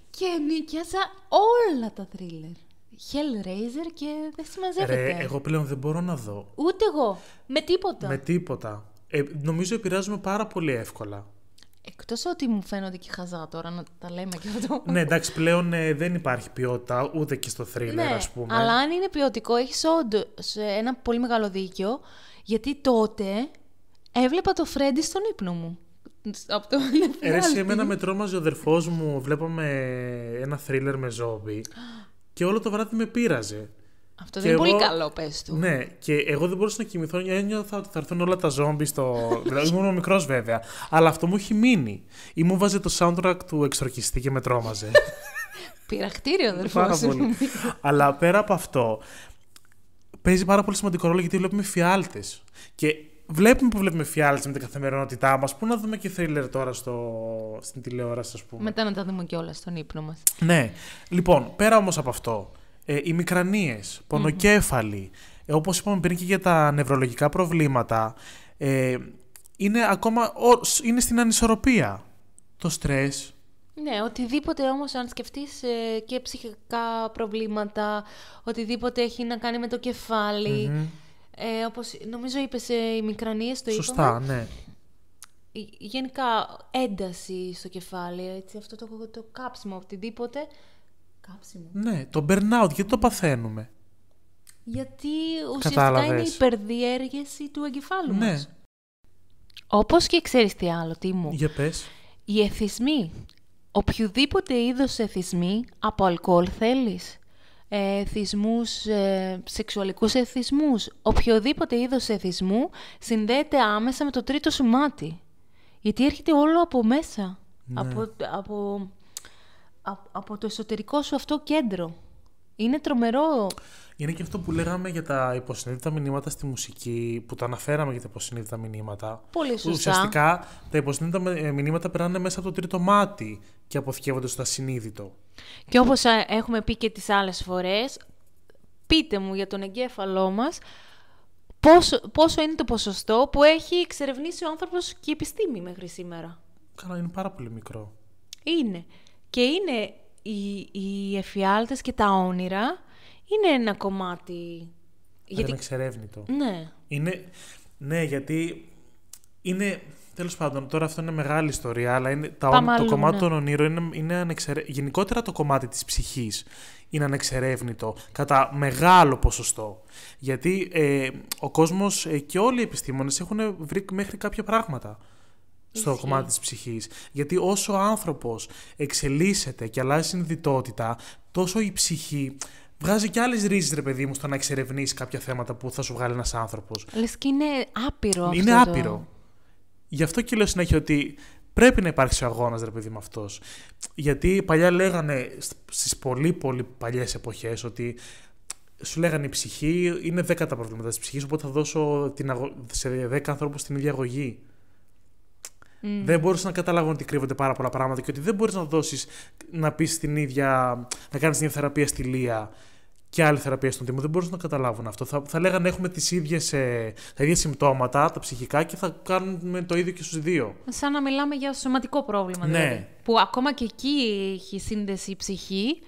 Και νοικιάσα όλα τα θρίλερ. Hellraiser και δεν συμμαζεύεται. Εγώ πλέον δεν μπορώ να δω. Ούτε εγώ. Με τίποτα. Νομίζω επηρεάζουμε πάρα πολύ εύκολα. Εκτός ότι μου φαίνονται και χαζά τώρα να τα λέμε και αυτό. Ναι, εντάξει, πλέον δεν υπάρχει ποιότητα ούτε και στο θρίλερ, ας πούμε. Αλλά αν είναι ποιοτικό, έχεις όντως ένα πολύ μεγάλο δίκιο. Γιατί τότε έβλεπα το Φρέντι στον ύπνο μου. Από το σε εμένα με τρόμαζε ο αδερφός μου, βλέπαμε ένα θρίλερ με ζόμπι και όλο το βράδυ με πείραζε. Αυτό δεν είναι πολύ καλό, πες του. Ναι, και εγώ δεν μπορούσα να κοιμηθώ, ένιωθα ότι θα έρθουν όλα τα ζόμπι δηλαδή ήμουν μικρός βέβαια, αλλά αυτό μου έχει μείνει. Ή μου βάζε το soundtrack του εξορκιστή και με τρόμαζε. Πειραχτήριο, αδερφός μου. Αλλά πέρα από αυτό, παίζει πάρα πολύ σημαντικό ρόλο γιατί βλέπουμε φιάλτες. Και βλέπουμε φιάλτες με την καθημερινότητά μας. Πού να δούμε και θρίλερ τώρα στην τηλεόραση, ας πούμε. Μετά να τα δούμε κιόλας στον ύπνο μας. Ναι. Λοιπόν, πέρα όμως από αυτό, οι μικρανίες, πονοκέφαλοι, όπως είπαμε πριν και για τα νευρολογικά προβλήματα, είναι στην ανισορροπία. Το στρες. Ναι, οτιδήποτε όμως αν σκεφτείς και ψυχικά προβλήματα, οτιδήποτε έχει να κάνει με το κεφάλι, όπως νομίζω είπες οι μικρανίες, το είπαμε. Σωστά, ναι. Γενικά ένταση στο κεφάλι, έτσι, αυτό το κάψιμο, οτιδήποτε. Κάψιμο. Ναι, το burnout, γιατί το παθαίνουμε? Γιατί ουσιαστικά είναι η υπερδιέργεση του εγκεφάλου μας. Όπως και ξέρεις τι άλλο, τι μου. Για πες. Οι εθισμοί. οποιοδήποτε είδος εθισμοί, από αλκοόλ θέλεις, εθισμούς, σεξουαλικούς εθισμούς, οποιοδήποτε είδος εθισμού συνδέεται άμεσα με το τρίτο σου μάτι. Γιατί έρχεται όλο από μέσα, από το εσωτερικό σου αυτό κέντρο. Είναι τρομερό. Είναι και αυτό που λέγαμε για τα υποσυνείδητα μηνύματα στη μουσική, που το αναφέραμε για τα υποσυνείδητα μηνύματα. Πολύ σωστά. Ουσιαστικά τα υποσυνείδητα μηνύματα περνάνε μέσα από το τρίτο μάτι και αποθηκεύονται στο ασυνείδητο. Και όπως έχουμε πει και τις άλλες φορές, πείτε μου για τον εγκέφαλό μας πόσο είναι το ποσοστό που έχει εξερευνήσει ο άνθρωπος και η επιστήμη μέχρι σήμερα. Καλά, είναι πάρα πολύ μικρό. Είναι. Και είναι οι εφιάλτες και τα όνειρα είναι ένα κομμάτι. Γιατί... Είναι εξερεύνητο. Ναι. Ναι, γιατί είναι... Τέλος πάντων, τώρα αυτό είναι μεγάλη ιστορία, αλλά είναι το κομμάτι των ονείρων είναι ανεξερεύνητο. Γενικότερα το κομμάτι της ψυχής είναι ανεξερεύνητο κατά μεγάλο ποσοστό. Γιατί ο κόσμος και όλοι οι επιστήμονες έχουν βρει μέχρι κάποια πράγματα στο κομμάτι της ψυχής. Γιατί όσο ο άνθρωπος εξελίσσεται και αλλάζει συνειδητότητα, τόσο η ψυχή βγάζει και άλλες ρίζες, ρε παιδί μου, στο να εξερευνήσει κάποια θέματα που θα σου βγάλει ένας άνθρωπος. Λες και είναι άπειρο αυτό. Είναι άπειρο. Γι' αυτό και λέω συνέχεια ότι πρέπει να υπάρξει ο αγώνας, ρε παιδί, με αυτός. Γιατί παλιά λέγανε, στις πολύ πολύ παλιές εποχές, ότι σου λέγανε η ψυχή είναι 10 τα προβλήματα της ψυχής, οπότε θα δώσω σε 10 ανθρώπους την ίδια αγωγή. Δεν μπορούσα να καταλάβω ότι κρύβονται πάρα πολλά πράγματα και ότι δεν μπορείς να πεις την ίδια, να κάνεις την ίδια θεραπεία στη Λία και άλλη θεραπεία στον Τίμο. Δεν μπορούσαν να καταλάβουν αυτό. Θα λέγανε έχουμε τα ίδια συμπτώματα, τα ψυχικά, και θα κάνουμε το ίδιο και στους δύο. Σαν να μιλάμε για σωματικό πρόβλημα, ναι. Δηλαδή. Που ακόμα και εκεί έχει σύνδεση η ψυχή.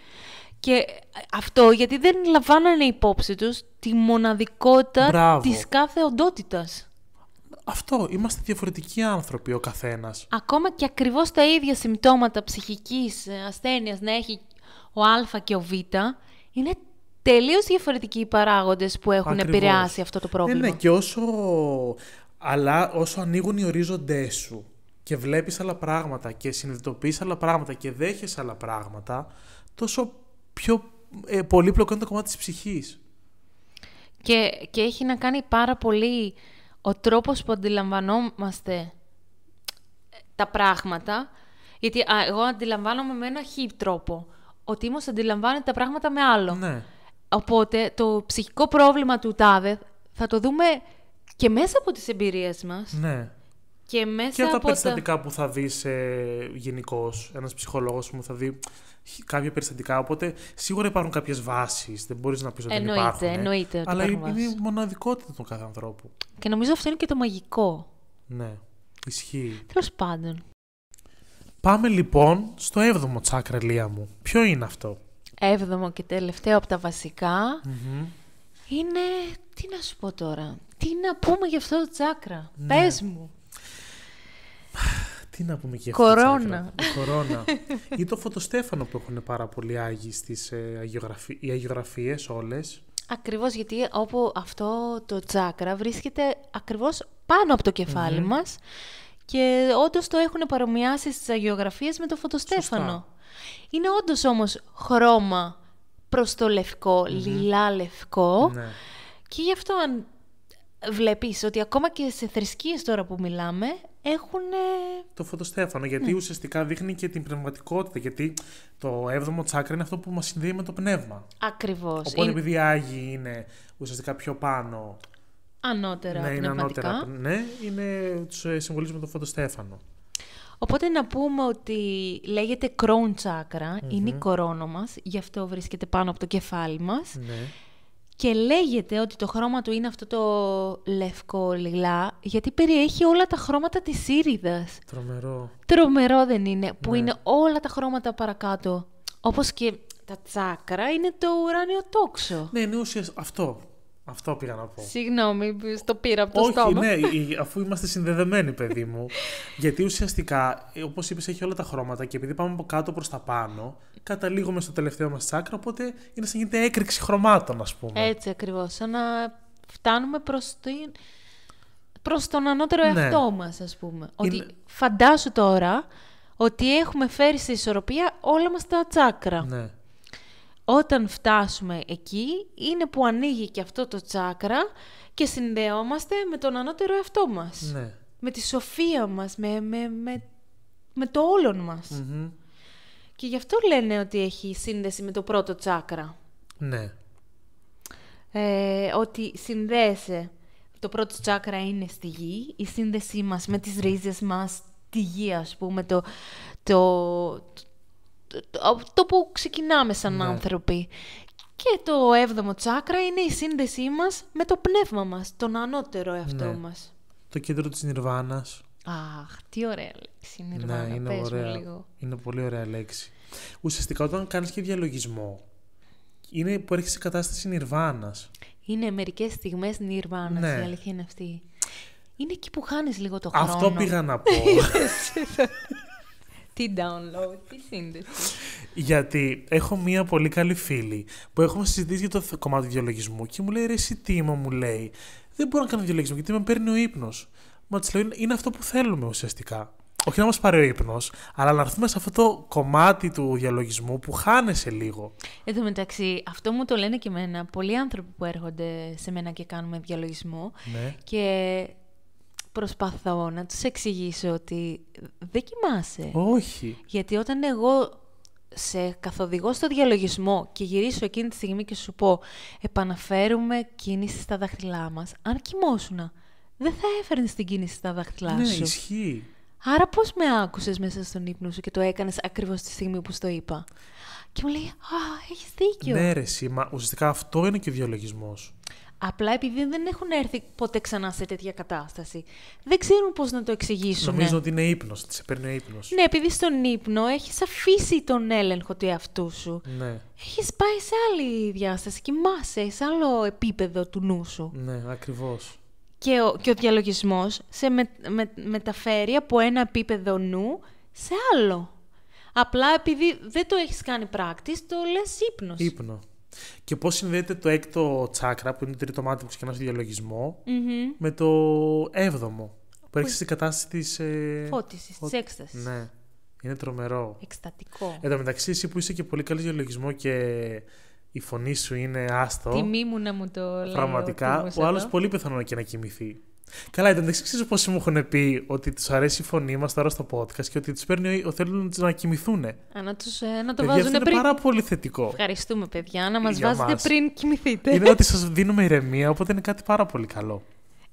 Και αυτό γιατί δεν λαμβάνανε υπόψη τους τη μοναδικότητα της κάθε οντότητας. Αυτό. Είμαστε διαφορετικοί άνθρωποι ο καθένας. Ακόμα και ακριβώς τα ίδια συμπτώματα ψυχικής ασθένειας να έχει ο Α και ο Β, είναι τελείως διαφορετικοί οι παράγοντες που έχουν επηρεάσει αυτό το πρόβλημα. Ναι, και όσο ανοίγουν οι ορίζοντές σου και βλέπεις άλλα πράγματα και συνειδητοποιείς άλλα πράγματα και δέχεσαι άλλα πράγματα, τόσο πιο πολύπλοκο είναι το κομμάτι της ψυχής. Και έχει να κάνει πάρα πολύ ο τρόπος που αντιλαμβανόμαστε τα πράγματα, γιατί εγώ αντιλαμβάνομαι με ένα τρόπο, ο Τίμος αντιλαμβάνεται τα πράγματα με άλλο. Ναι. Οπότε το ψυχικό πρόβλημα του τάδε θα το δούμε και μέσα από τις εμπειρίες μας. Ναι. Και μέσα και από τα από περιστατικά που θα δεις γενικώς. Ένας ψυχολόγος που θα δει κάποια περιστατικά. Οπότε σίγουρα υπάρχουν κάποιες βάσεις. Δεν μπορείς να πεις ότι δεν υπάρχουν. Εννοείται. Αλλά είναι η μοναδικότητα του κάθε ανθρώπου. Και νομίζω αυτό είναι και το μαγικό. Ναι. Ισχύει. Τέλος πάντων. Πάμε λοιπόν στο 7ο τσάκρα, Λία μου. Ποιο είναι αυτό? 7ο και τελευταίο από τα βασικά είναι, τι να σου πω τώρα, τι να πούμε για αυτό το τσάκρα, πες μου. Τι να πούμε για αυτό το τσάκρα. Κορώνα. Ή το φωτοστέφανο που έχουν πάρα πολλοί Άγιοι στις οι αγιογραφίες όλες. Ακριβώς, γιατί όπου αυτό το τσάκρα βρίσκεται ακριβώς πάνω από το κεφάλι μας και όντως το έχουν παρομοιάσει στις αγιογραφίες με το φωτοστέφανο. Σωστά. Είναι όντως όμως χρώμα προς το λευκό, λιλά λευκό. Ναι. Και γι' αυτό αν βλέπεις ότι ακόμα και σε θρησκείες τώρα που μιλάμε έχουν... Το φωτοστέφανο, γιατί ουσιαστικά δείχνει και την πνευματικότητα, γιατί το 7ο τσάκρα είναι αυτό που μας συνδέει με το πνεύμα. Ακριβώς. Οπότε επειδή οι Άγιοι είναι ουσιαστικά πιο πάνω... Ανώτερα πνευματικά. Τους συμβολίζει με το φωτοστέφανο. Οπότε να πούμε ότι λέγεται crown chakra, είναι η κορώνα μας, γι' αυτό βρίσκεται πάνω από το κεφάλι μας. Ναι. Και λέγεται ότι το χρώμα του είναι αυτό το λευκό λιλά, γιατί περιέχει όλα τα χρώματα της ήριδας. Τρομερό. Τρομερό δεν είναι, που είναι όλα τα χρώματα παρακάτω. Όπως και τα τσάκρα είναι το ουράνιο τόξο. Ναι, είναι ουσιαστικά αυτό. Αυτό πήγα να πω. Συγγνώμη, το πήρα από το στόμα. Όχι, ναι, αφού είμαστε συνδεδεμένοι, παιδί μου. Γιατί ουσιαστικά, όπως είπες, έχει όλα τα χρώματα και επειδή πάμε από κάτω προς τα πάνω, καταλήγουμε στο τελευταίο μας τσάκρα, οπότε είναι σαν γίνεται έκρηξη χρωμάτων, ας πούμε. Έτσι ακριβώς, σαν να φτάνουμε προς τον ανώτερο εαυτό μας, ας πούμε. Ότι φαντάσου τώρα ότι έχουμε φέρει σε ισορροπία όλα μας τα τσάκρα. Ναι. Όταν φτάσουμε εκεί, είναι που ανοίγει και αυτό το τσάκρα και συνδεόμαστε με τον ανώτερο εαυτό μας. Ναι. Με τη σοφία μας, με το όλον μας. Mm-hmm. Και γι' αυτό λένε ότι έχει σύνδεση με το πρώτο τσάκρα. Ναι. Ότι συνδέεσαι. Το πρώτο τσάκρα είναι στη γη, η σύνδεσή μας με τις ρίζες μας, τη γη, ας πούμε, το που ξεκινάμε σαν άνθρωποι. Και το 7ο τσάκρα είναι η σύνδεσή μας με το πνεύμα μας, τον ανώτερο εαυτό μας. Το κέντρο της Νιρβάνας. Αχ, τι ωραία λέξη, Νιρβάνα. Ναι, είναι πες ωραία. μου λίγο. Είναι πολύ ωραία λέξη. Ουσιαστικά όταν κάνεις και διαλογισμό, είναι που έρχεσαι σε κατάσταση Νιρβάνας. Είναι μερικές στιγμές Νιρβάνας, Ναι. η αλήθεια είναι αυτή. Είναι εκεί που χάνεις λίγο το χρόνο. Αυτό πήγα να πω. Τι download, τι σύνδεση. Γιατί έχω μία πολύ καλή φίλη που έχουμε συζητήσει για το κομμάτι του διαλογισμού και μου λέει: ρε, εσύ Τίμω, μου λέει, δεν μπορώ να κάνω διαλογισμό γιατί με παίρνει ο ύπνος. Μα της λέω: είναι αυτό που θέλουμε ουσιαστικά. Όχι να μας πάρει ο ύπνος, αλλά να έρθουμε σε αυτό το κομμάτι του διαλογισμού που χάνεσαι λίγο. Εν τω μεταξύ, αυτό μου το λένε και εμένα. Πολλοί άνθρωποι που έρχονται σε μένα και κάνουμε διαλογισμό. Ναι. Και προσπαθώ να τους εξηγήσω ότι δεν κοιμάσαι. Όχι. Γιατί όταν εγώ σε καθοδηγώ στο διαλογισμό και γυρίσω εκείνη τη στιγμή και σου πω επαναφέρουμε κίνηση στα δάχτυλά μας, αν κοιμόσουνα, δεν θα έφερνες την κίνηση στα δάχτυλά Ναι, σου. ισχύει. Άρα πώς με άκουσες μέσα στον ύπνο σου και το έκανες ακριβώς τη στιγμή που στο είπα. Και μου λέει, έχεις δίκιο. Ναι, ρε, εσύ, μα ουσιαστικά αυτό είναι και ο διαλογισμός. Απλά επειδή δεν έχουν έρθει ποτέ ξανά σε τέτοια κατάσταση, δεν ξέρουν πώς να το εξηγήσουν. Νομίζω ότι είναι ύπνος, ότι σε παίρνει ο ύπνος. Ναι, επειδή στον ύπνο έχεις αφήσει τον έλεγχο του εαυτού σου. Ναι. Έχεις πάει σε άλλη διάσταση, κοιμάσαι σε άλλο επίπεδο του νου σου. Ναι, ακριβώς. Και ο διαλογισμός σε μεταφέρει από ένα επίπεδο νου σε άλλο. Απλά επειδή δεν το έχεις κάνει πράκτης, το λες ύπνος. Ύπνο. Και πώς συνδέεται το 6ο τσάκρα, που είναι το τρίτο μάτι που ξεκινά στο διαλογισμό, με το 7ο, που έρχεσαι στην κατάσταση της... Φώτισης, της έκστασης. Ναι, είναι τρομερό. Εκστατικό. Εν τω μεταξύ, εσύ που είσαι και πολύ καλή διαλογισμό και η φωνή σου είναι άστο. Τιμή μου να μου το λέει. Πραγματικά, ο άλλος πολύ πιθανό και να κοιμηθεί. Καλά, εν τω μεταξύ, ξέρω πόσοι μου έχουν πει ότι τους αρέσει η φωνή μας τώρα στο podcast και ότι τους παίρνει, θέλουν να κοιμηθούν. Να το Παιδιά, βάζουν αυτό πριν. είναι πάρα πολύ θετικό. Ευχαριστούμε, παιδιά, να μας Για βάζετε μας. πριν κοιμηθείτε. Είναι ότι σας δίνουμε ηρεμία, οπότε είναι κάτι πάρα πολύ καλό.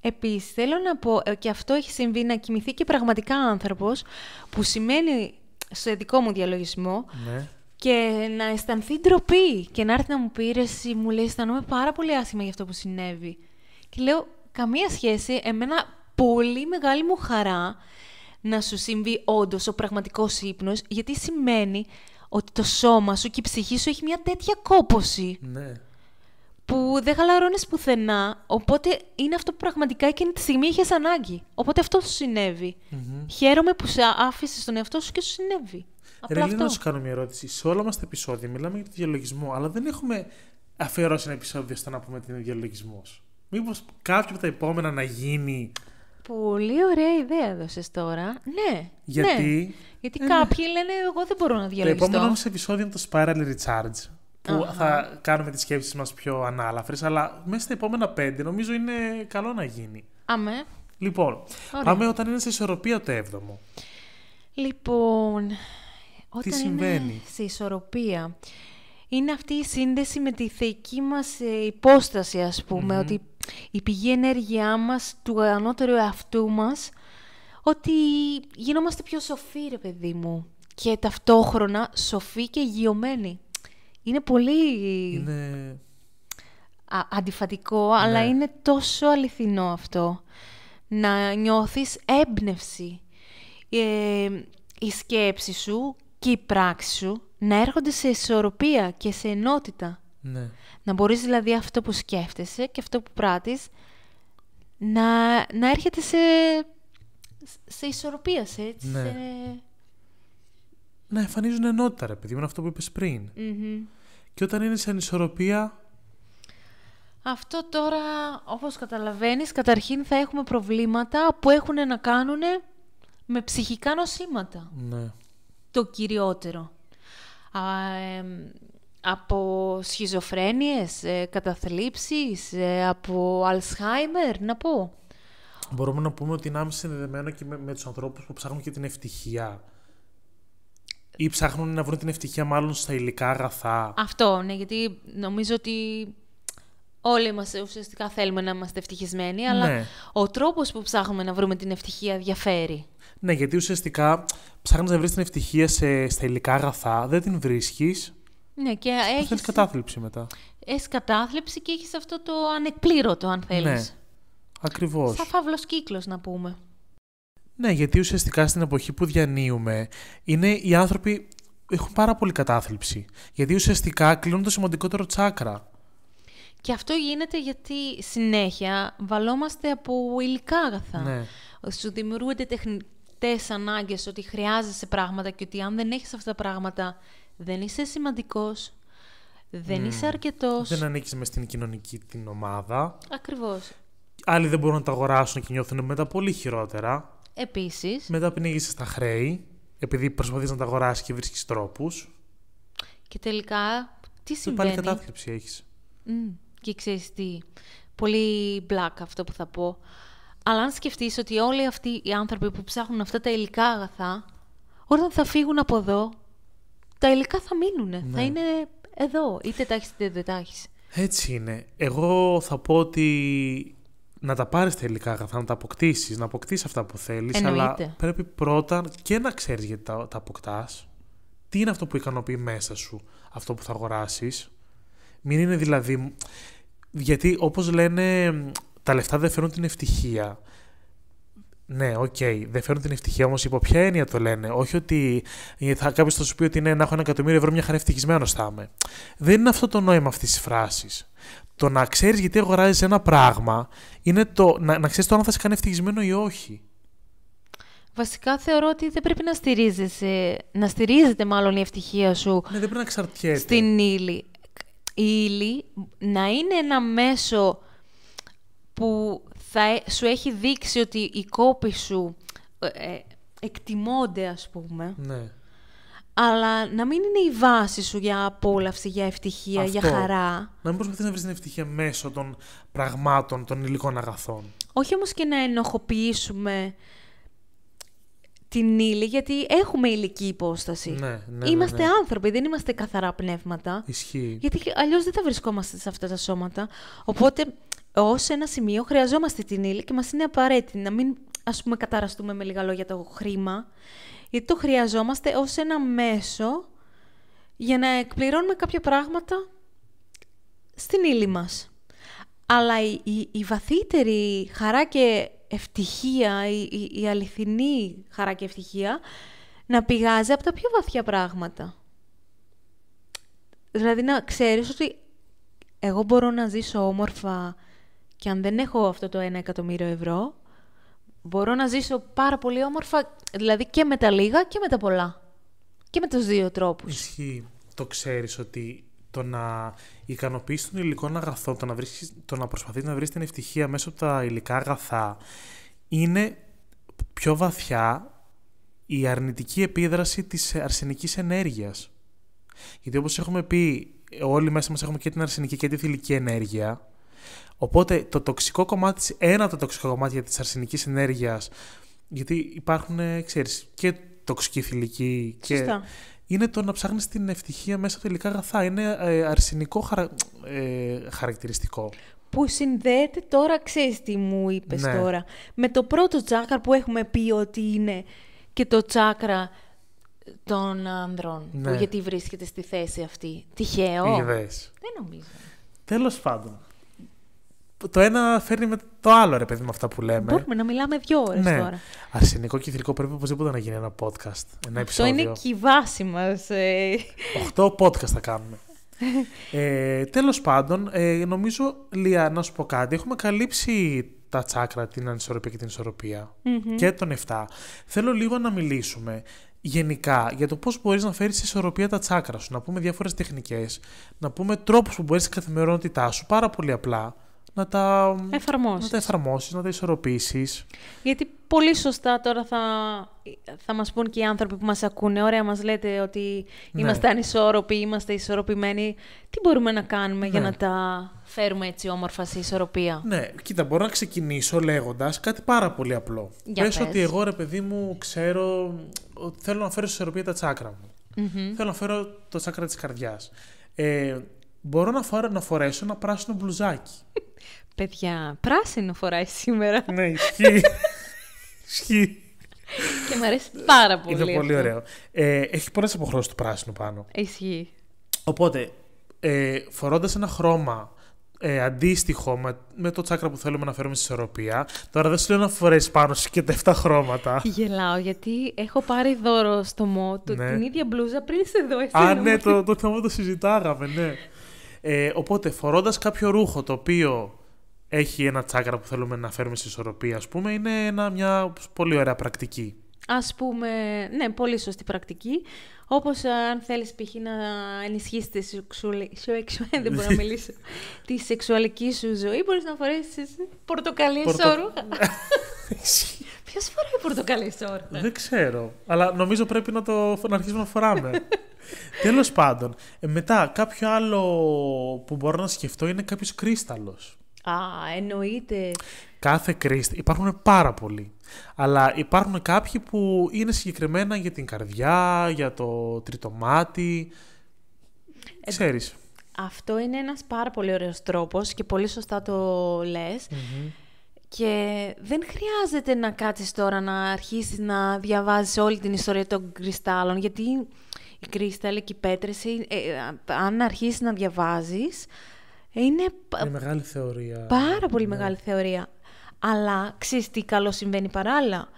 Επίσης, θέλω να πω, και αυτό έχει συμβεί, να κοιμηθεί και πραγματικά άνθρωπος, που σημαίνει στο δικό μου διαλογισμό, Ναι. και να αισθανθεί ντροπή και να έρθει να μου πει, ρε, εσύ, μου λέει, αισθανόμαι πάρα πολύ άσχημα για αυτό που συνέβη. Και λέω, καμία σχέση, εμένα πολύ μεγάλη μου χαρά να σου συμβεί όντως ο πραγματικός ύπνος, γιατί σημαίνει ότι το σώμα σου και η ψυχή σου έχει μια τέτοια κόπωση Ναι. που δεν χαλαρώνεις πουθενά, οπότε είναι αυτό που πραγματικά εκείνη τη στιγμή είχες ανάγκη. Οπότε αυτό σου συνέβη. Χαίρομαι που σε άφησες τον εαυτό σου και σου συνέβη. Απλά Ρε, αυτό. να σου κάνω μια ερώτηση. Σε όλα μας τα επεισόδια μιλάμε για το διαλογισμό, αλλά δεν έχουμε αφιερώσει ένα επεισόδιο στο να πούμε τι είναι διαλογισμός. Μήπως κάποιο από τα επόμενα να γίνει. Πολύ ωραία ιδέα έδωσες τώρα. Ναι. Γιατί. Ναι. Γιατί κάποιοι λένε, εγώ δεν μπορώ να Το διαλογιστώ. επόμενο μας επεισόδιο είναι το Spiral Recharge. Που θα κάνουμε τις σκέψεις μας πιο ανάλαφρες, αλλά μέσα στα επόμενα 5 νομίζω είναι καλό να γίνει. Αμέ. Λοιπόν, Ωραία. πάμε όταν είναι σε ισορροπία το 7ο. Λοιπόν, όταν συμβαίνει? είναι σε ισορροπία, είναι αυτή η σύνδεση με τη θεϊκή μας υπόσταση, ας πούμε, ότι η πηγή ενέργειά μας, του ανώτερου εαυτού μας, ότι γινόμαστε πιο σοφοί, ρε παιδί μου, και ταυτόχρονα σοφοί και υγειωμένοι. Είναι πολύ Είναι. αντιφατικό, αλλά είναι τόσο αληθινό αυτό. Να νιώθεις έμπνευση. Η σκέψη σου και η πράξη σου να έρχονται σε ισορροπία και σε ενότητα. Ναι. Να μπορείς δηλαδή αυτό που σκέφτεσαι και αυτό που πράττεις να έρχεται σε ισορροπία, έτσι. Ναι. Να εμφανίζουν ενότητα, ρε παιδί, με αυτό που είπες πριν. Και όταν είναι σε ανισορροπία. Αυτό τώρα, όπως καταλαβαίνεις, καταρχήν θα έχουμε προβλήματα που έχουν να κάνουν με ψυχικά νοσήματα. Ναι. το κυριότερο. Από σχιζοφρένειες, καταθλίψεις, από Αλσχάιμερ, να πω. Μπορούμε να πούμε ότι είναι άμεσα συνδεδεμένο και με τους ανθρώπους που ψάχνουν και την ευτυχία. Ή ψάχνουν να βρουν την ευτυχία μάλλον στα υλικά αγαθά. Αυτό, ναι, γιατί νομίζω ότι όλοι μας ουσιαστικά θέλουμε να είμαστε ευτυχισμένοι, αλλά Ναι. ο τρόπος που ψάχνουμε να βρούμε την ευτυχία διαφέρει. Ναι, γιατί ουσιαστικά ψάχνεις να βρεις την ευτυχία στα υλικά αγαθά, δεν την βρίσκεις. Ναι, και Έχεις κατάθλιψη μετά. έχεις κατάθλιψη και έχεις αυτό το ανεκπλήρωτο, αν θέλεις. Ναι, ακριβώς. Σαν φαύλος κύκλος, να πούμε. Ναι, γιατί ουσιαστικά στην εποχή που διανύουμε, οι άνθρωποι έχουν πάρα πολύ κατάθλιψη. Γιατί ουσιαστικά κλείνουν το σημαντικότερο τσάκρα. Και αυτό γίνεται γιατί συνέχεια βαλόμαστε από υλικά αγαθά. Ναι. Σου δημιουργούνται τεχνητές ανάγκες ότι χρειάζεσαι πράγματα και ότι αν δεν έχεις αυτά τα πράγματα δεν είσαι σημαντικός, δεν είσαι αρκετός. Δεν ανήκεις μες στην κοινωνική την ομάδα. Ακριβώς. Άλλοι δεν μπορούν να τα αγοράσουν και νιώθουν μετά πολύ χειρότερα. Επίσης, Μετά πνίγεσαι στα χρέη, επειδή προσπαθείς να τα αγοράσεις και βρίσκεις τρόπους. και τελικά τι Και συμβαίνει. πάλι κατάθλιψη έχεις. Και ξέρεις τι, πολύ black αυτό που θα πω. Αλλά αν σκεφτείς ότι όλοι αυτοί οι άνθρωποι που ψάχνουν αυτά τα υλικά αγαθά, όταν θα φύγουν από εδώ, τα υλικά θα μείνουνε. Ναι. Θα είναι εδώ, είτε τα έχεις είτε δεν τα έχεις. Έτσι είναι. Εγώ θα πω ότι να τα πάρεις τα υλικά αγαθά, να τα αποκτήσεις, να αποκτήσεις αυτά που θέλεις. Εννοείται. Αλλά πρέπει πρώτα και να ξέρεις γιατί τα αποκτάς. Τι είναι αυτό που ικανοποιεί μέσα σου, αυτό που θα αγοράσεις. Μην είναι δηλαδή... Γιατί όπως λένε, τα λεφτά δεν φέρνουν την ευτυχία. Ναι, οκ, δεν φέρνουν την ευτυχία, όμως υπό ποια έννοια το λένε. Όχι ότι κάποιος θα σου πει ότι είναι να έχω 1.000.000 ευρώ, μια χαρά ευτυχισμένος θα είμαι. Δεν είναι αυτό το νόημα αυτής της φράσης. Το να ξέρεις γιατί αγοράζεις ένα πράγμα είναι να ξέρεις το αν θα σε κάνει ευτυχισμένο ή όχι. Βασικά θεωρώ ότι δεν πρέπει να στηρίζεται μάλλον η ευτυχία σου Ναι, δεν πρέπει να εξαρτιέται. στην ύλη. Η ύλη να είναι ένα μέσο που σου έχει δείξει ότι οι κόποι σου εκτιμώνται, ας πούμε. Ναι. Αλλά να μην είναι η βάση σου για απόλαυση, για ευτυχία, για χαρά. Να μην προσπαθείς να βρεις την ευτυχία μέσω των πραγμάτων, των υλικών αγαθών. Όχι όμως και να ενοχοποιήσουμε την ύλη, γιατί έχουμε υλική υπόσταση. Ναι, Είμαστε άνθρωποι, δεν είμαστε καθαρά πνεύματα. Ισχύει. Γιατί αλλιώς δεν θα βρισκόμαστε σε αυτά τα σώματα. Οπότε, ως ένα σημείο χρειαζόμαστε την ύλη και μας είναι απαραίτητη. Να μην, ας πούμε, καταραστούμε με λίγα λόγια το χρήμα, γιατί το χρειαζόμαστε ως ένα μέσο για να εκπληρώνουμε κάποια πράγματα στην ύλη μας. Αλλά η βαθύτερη χαρά και ευτυχία, η αληθινή χαρά και ευτυχία, να πηγάζει από τα πιο βαθιά πράγματα. Δηλαδή να ξέρεις ότι εγώ μπορώ να ζήσω όμορφα και αν δεν έχω αυτό το 1.000.000 ευρώ, μπορώ να ζήσω πάρα πολύ όμορφα, δηλαδή και με τα λίγα και με τα πολλά. Και με τους δύο τρόπους. Ισχύει. Το ξέρεις ότι το να ικανοποιήσεις των υλικών αγαθών, το να προσπαθείς να βρεις την ευτυχία μέσω από τα υλικά αγαθά, είναι πιο βαθιά η αρνητική επίδραση της αρσενικής ενέργειας. Γιατί όπως έχουμε πει, όλοι μέσα μας έχουμε και την αρσενική και τη θηλυκή ενέργεια. Οπότε το τοξικό κομμάτι, ένα από τα τοξικά κομμάτια της αρσενικής ενέργειας, γιατί υπάρχουν, ξέρεις, και τοξική θηλυκή και είναι το να ψάχνεις την ευτυχία μέσα από τα υλικά αγαθά. Είναι αρσενικό χαρακτηριστικό. Που συνδέεται τώρα, ξέρεις τι μου είπες τώρα, με το πρώτο τσάκρα που έχουμε πει ότι είναι και το τσάκρα των άνδρων. Ναι. Που γιατί βρίσκεται στη θέση αυτή. Τυχαίο. Είδες. Δεν νομίζω. Τέλος πάντων. Το ένα φέρνει με το άλλο, ρε παιδί, με αυτά που λέμε. Μπορούμε να μιλάμε 2 ώρες τώρα. Αρσενικό και θηλυκό πρέπει οπωσδήποτε να γίνει ένα podcast. Ένα Αυτό επεισόδιο. είναι η βάση μας. 8 podcast θα κάνουμε. Τέλος πάντων, νομίζω, Λία, να σου πω κάτι. Έχουμε καλύψει τα τσάκρα, την ανισορροπία και την ισορροπία. Και τον 7. Θέλω λίγο να μιλήσουμε γενικά για το πώς μπορείς να φέρεις σε ισορροπία τα τσάκρα σου. Να πούμε διάφορες τεχνικές, να πούμε τρόπους που μπορείς στην καθημερινότητά σου, πάρα πολύ απλά, να τα εφαρμόσεις, να τα ισορροπήσεις. Γιατί πολύ σωστά τώρα θα μας πούν και οι άνθρωποι που μας ακούνε, ωραία, μας λέτε ότι είμαστε ανισόρροποι, είμαστε ισορροπημένοι. Τι μπορούμε να κάνουμε για να τα φέρουμε έτσι όμορφα σε ισορροπία? Ναι, κοίτα, μπορώ να ξεκινήσω λέγοντας κάτι πάρα πολύ απλό. Πες ότι εγώ, ρε παιδί μου, ξέρω ότι θέλω να φέρω σε ισορροπία τα τσάκρα μου. Θέλω να φέρω το τσάκρα της καρδιάς. Μπορώ να φορέσω ένα πράσινο μπλουζάκι. Παιδιά, πράσινο φοράει σήμερα. Ναι, ισχύει. Και μου αρέσει πάρα πολύ. Είναι πολύ ωραίο. Έχει πολλές αποχρώσεις του πράσινου πάνω. Ισχύει. Οπότε, φορώντας ένα χρώμα αντίστοιχο με το τσάκρα που θέλουμε να φέρουμε στη ισορροπία, τώρα δεν σου λέω να φορέσεις πάνω σου και τα 7 χρώματα. Γελάω, γιατί έχω πάρει δώρο στο ΜΟ την ίδια μπλούζα πριν σε δω. Ναι, το θέμα το συζητάγαμε, ναι. Οπότε, φορώντας κάποιο ρούχο το οποίο έχει ένα τσάκρα που θέλουμε να φέρουμε στη ισορροπία, ας πούμε, είναι μια πολύ ωραία πρακτική. Ας πούμε, ναι, πολύ σωστή πρακτική. Όπως αν θέλεις π.χ. να ενισχύσεις δεν μπορώ να μιλήσω, τη σεξουαλική σου ζωή, μπορείς να φορέσεις πορτοκαλί σόρουχα. Ποιος φοράει πορτοκαλί σόρουχα? Δεν ξέρω, αλλά νομίζω πρέπει να αρχίσουμε να φοράμε. Τέλος πάντων, μετά κάποιο άλλο που μπορώ να σκεφτώ είναι κάποιος κρίσταλος. Εννοείται. Κάθε κρίσταλο. Υπάρχουν πάρα πολλοί. Αλλά υπάρχουν κάποιοι που είναι συγκεκριμένα για την καρδιά, για το τρίτο μάτι. Ξέρεις. Αυτό είναι ένας πάρα πολύ ωραίος τρόπος και πολύ σωστά το λες. Και δεν χρειάζεται να κάτσεις τώρα να αρχίσεις να διαβάζεις όλη την ιστορία των κρυστάλλων, γιατί οι κρύσταλλοι και οι πέτρες, αν αρχίσεις να διαβάζεις, είναι μεγάλη θεωρία. Πάρα πολύ μεγάλη θεωρία. Αλλά ξέρεις τι καλό συμβαίνει παράλληλα?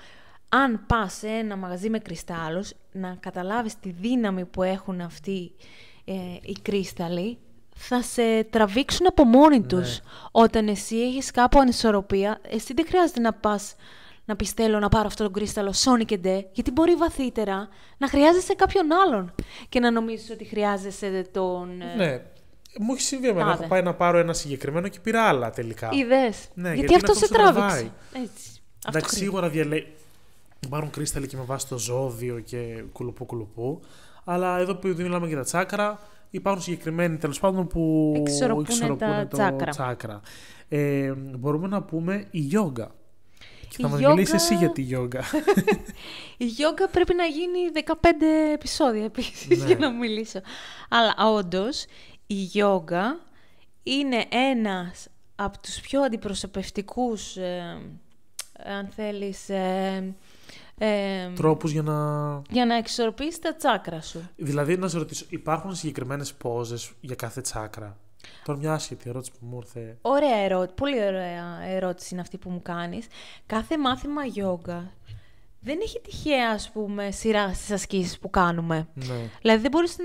Αν πας σε ένα μαγαζί με κρυστάλλους, να καταλάβεις τη δύναμη που έχουν αυτοί οι κρύσταλλοι, θα σε τραβήξουν από μόνοι τους. Όταν εσύ έχεις κάπου ανισορροπία, εσύ δεν χρειάζεται να πας να πεις θέλω να πάρω αυτόν τον κρύσταλλο Sonic and Day, γιατί μπορεί βαθύτερα να χρειάζεσαι κάποιον άλλον και να νομίζεις ότι χρειάζεσαι τον... Ναι. Μου έχει συμβεί εμένα. Έχω πάει να πάρω ένα συγκεκριμένο και πήρα άλλα τελικά. Είδες. Ναι, γιατί αυτό σε τράβηξε. Έτσι. Εντάξει, σίγουρα υπάρχουν κρύσταλλοι και με βάση το ζώδιο και κουλουπού. Αλλά εδώ που μιλάμε για τα τσάκρα, υπάρχουν συγκεκριμένοι τέλος πάντων που εξορροπούν το τσάκρα. Μπορούμε να πούμε η γιόγκα. Και θα μας μιλήσεις εσύ για τη γιόγκα. Η γιόγκα πρέπει να γίνει 15 επεισόδια επίσης για να μιλήσω. Αλλά όντως, η γιόγκα είναι ένας από τους πιο αντιπροσωπευτικούς, αν θέλεις, τρόπους για να εξορροπήσεις τα τσάκρα σου. Δηλαδή, να σε ρωτήσω, υπάρχουν συγκεκριμένες πόζες για κάθε τσάκρα? Τώρα μια άσχετη ερώτηση που μου ήρθε. Ωραία ερώτηση, πολύ ωραία ερώτηση είναι αυτή που μου κάνεις. Κάθε μάθημα γιόγκα δεν έχει τυχαία, ας πούμε, σειρά στις ασκήσεις που κάνουμε. Ναι. Δηλαδή δεν μπορείς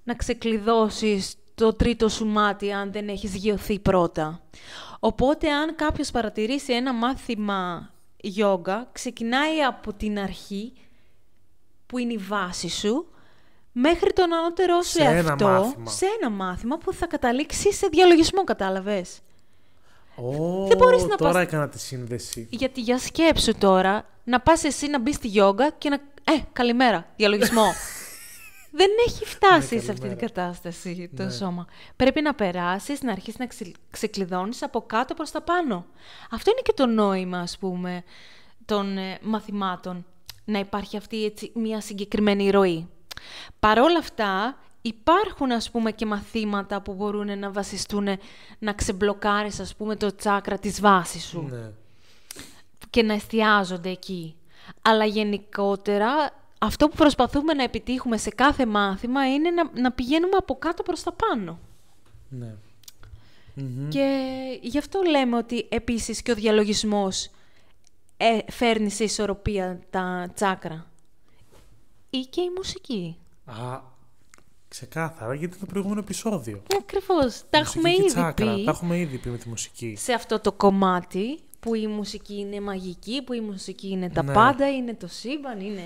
να ξεκλειδώσεις το τρίτο σου μάτι αν δεν έχεις γιωθεί πρώτα. Οπότε αν κάποιος παρατηρήσει ένα μάθημα γιόγκα, ξεκινάει από την αρχή που είναι η βάση σου μέχρι τον ανώτερό σου εαυτό, σε ένα μάθημα που θα καταλήξει σε διαλογισμό, κατάλαβες. Δεν μπορείς να τώρα έκανα τη σύνδεση. Γιατί για σκέψου τώρα, να πας εσύ να μπεις στη γιόγκα και να... καλημέρα, διαλογισμό. Δεν έχει φτάσει σε αυτή την κατάσταση το σώμα. Πρέπει να περάσεις, να αρχίσεις να ξεκλειδώνεις από κάτω προς τα πάνω. Αυτό είναι και το νόημα, ας πούμε, των μαθημάτων. Να υπάρχει αυτή έτσι μια συγκεκριμένη ροή. Παρ' όλα αυτά, υπάρχουν, ας πούμε, και μαθήματα που μπορούν να βασιστούν να ξεμπλοκάρεις, ας πούμε, το τσάκρα της βάσης σου. Ναι. Και να εστιάζονται εκεί. Αλλά γενικότερα, αυτό που προσπαθούμε να επιτύχουμε σε κάθε μάθημα είναι να πηγαίνουμε από κάτω προς τα πάνω. Ναι. Και γι' αυτό λέμε ότι επίσης και ο διαλογισμός φέρνει σε ισορροπία τα τσάκρα. Ή και η μουσική. Ξεκάθαρα, γιατί είναι το προηγούμενο επεισόδιο. Ακριβώς. Τα έχουμε ήδη πει. Τα έχουμε ήδη πει με τη μουσική. Σε αυτό το κομμάτι που η μουσική είναι μαγική, που η μουσική είναι τα πάντα, είναι το σύμπαν, είναι...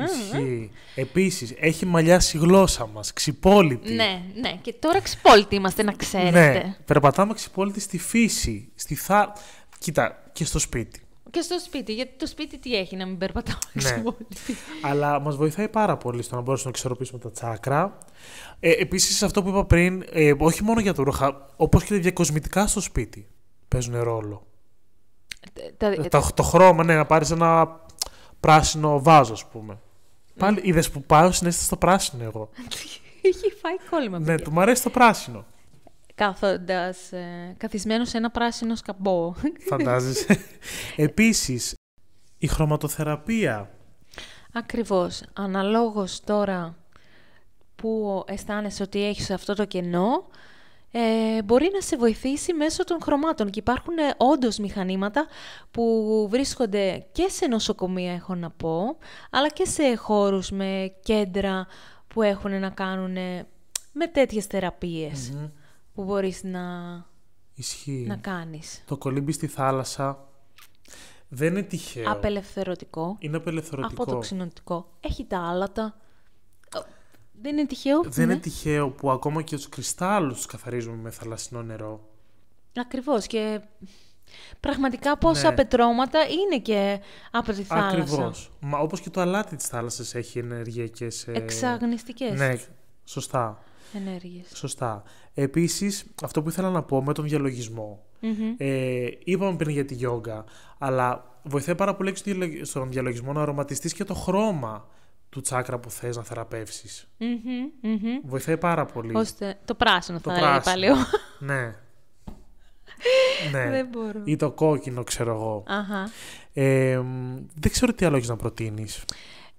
Ισχύει. Επίσης, έχει μαλλιάσει η γλώσσα μας, ξυπόλυτη. Ναι, και τώρα ξυπόλυτοι είμαστε, να ξέρετε. Ναι, περπατάμε ξυπόλυτοι στη φύση, Κοίτα, και στο σπίτι. Και στο σπίτι, γιατί το σπίτι τι έχει να μην περπατάμε ξυπόλυτοι. Αλλά μας βοηθάει πάρα πολύ στο να μπορέσουμε να εξορροπήσουμε τα τσάκρα. Επίσης, αυτό που είπα πριν, όχι μόνο για το ρούχα, όπως και τα διακοσμητικά στο σπίτι παίζουν ρόλο. Το χρώμα, να πάρεις ένα πράσινο βάζο, ας πούμε. Πάλι είδες που πάω συνέστησα στο πράσινο εγώ. Έχει φάει κόλλημα. Ναι, του μου αρέσει το πράσινο. Κάθοντας καθισμένο σε ένα πράσινο σκαμπό. Φαντάζεσαι. Επίσης, η χρωματοθεραπεία. Ακριβώς. Αναλόγως τώρα που αισθάνεσαι ότι έχεις αυτό το κενό, μπορεί να σε βοηθήσει μέσω των χρωμάτων. Και υπάρχουν όντως μηχανήματα που βρίσκονται και σε νοσοκομεία, έχω να πω, αλλά και σε χώρους με κέντρα που έχουν να κάνουν με τέτοιες θεραπείες που μπορείς να κάνεις. Το κολύμπι στη θάλασσα δεν είναι τυχαίο. Απελευθερωτικό. Είναι απελευθερωτικό. Αποτοξινωτικό. Έχει τα άλατα. Δεν είναι τυχαίο. Δεν είναι τυχαίο που ακόμα και τους κρυστάλλους τους καθαρίζουμε με θαλασσινό νερό. Ακριβώς. Και πραγματικά πόσα πετρώματα είναι και από τη θάλασσα. Ακριβώς. Μα όπως και το αλάτι της θάλασσας έχει ενεργειακές... εξαγνιστικές. Ναι, σωστά. Ενέργειες. Σωστά. Επίσης, αυτό που ήθελα να πω με τον διαλογισμό. Είπαμε πριν για τη γιόγκα, αλλά βοηθάει πάρα πολύ στον διαλογισμό να αρωματιστείς και το χρώμα του τσάκρα που θες να θεραπεύσεις. Βοηθάει πάρα πολύ. Ώστε το πράσινο θα έλεγα πάλι. Ναι. Δεν μπορώ. Ή το κόκκινο, ξέρω εγώ. Δεν ξέρω τι άλλο έχεις να προτείνεις.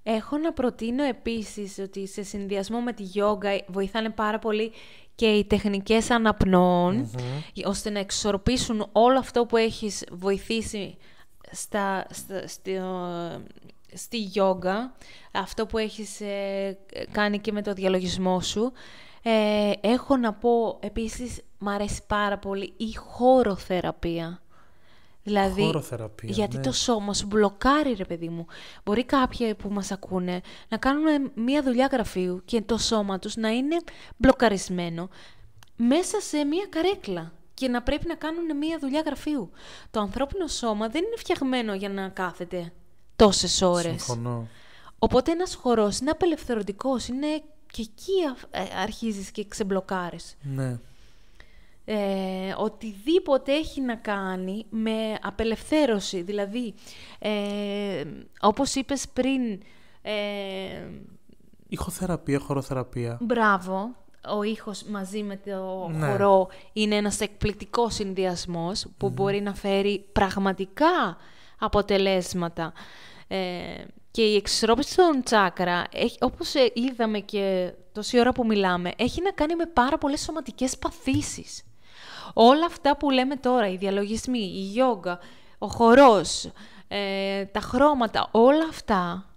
Έχω να προτείνω επίσης ότι σε συνδυασμό με τη γιόγκα βοηθάνε πάρα πολύ και οι τεχνικές αναπνοών, ώστε να εξορροπήσουν όλο αυτό που έχεις βοηθήσει στη γιόγκα, αυτό που έχεις κάνει και με το διαλογισμό σου. Έχω να πω επίσης, μ' αρέσει πάρα πολύ η χωροθεραπεία. Δηλαδή, γιατί το σώμα σου μπλοκάρει, ρε παιδί μου. Μπορεί κάποιοι που μας ακούνε να κάνουν μία δουλειά γραφείου και το σώμα τους να είναι μπλοκαρισμένο μέσα σε μία καρέκλα και να πρέπει να κάνουν μία δουλειά γραφείου. Το ανθρώπινο σώμα δεν είναι φτιαγμένο για να κάθεται τόσες ώρες. Συμφωνώ. Οπότε ένας χορός είναι απελευθερωτικός, είναι και εκεί αρχίζεις και ξεμπλοκάρεις. Ναι. Οτιδήποτε έχει να κάνει με απελευθέρωση, δηλαδή όπως είπες πριν, ηχοθεραπεία, χωροθεραπεία. Μπράβο, ο ήχος μαζί με το χορό είναι ένας εκπληκτικός συνδυασμός που μπορεί να φέρει πραγματικά αποτελέσματα. Και η εξισορρόπηση των τσάκρα, όπως είδαμε και τόση ώρα που μιλάμε, έχει να κάνει με πάρα πολλές σωματικές παθήσεις. Όλα αυτά που λέμε τώρα, οι διαλογισμοί, η γιόγκα, ο χορός, τα χρώματα, όλα αυτά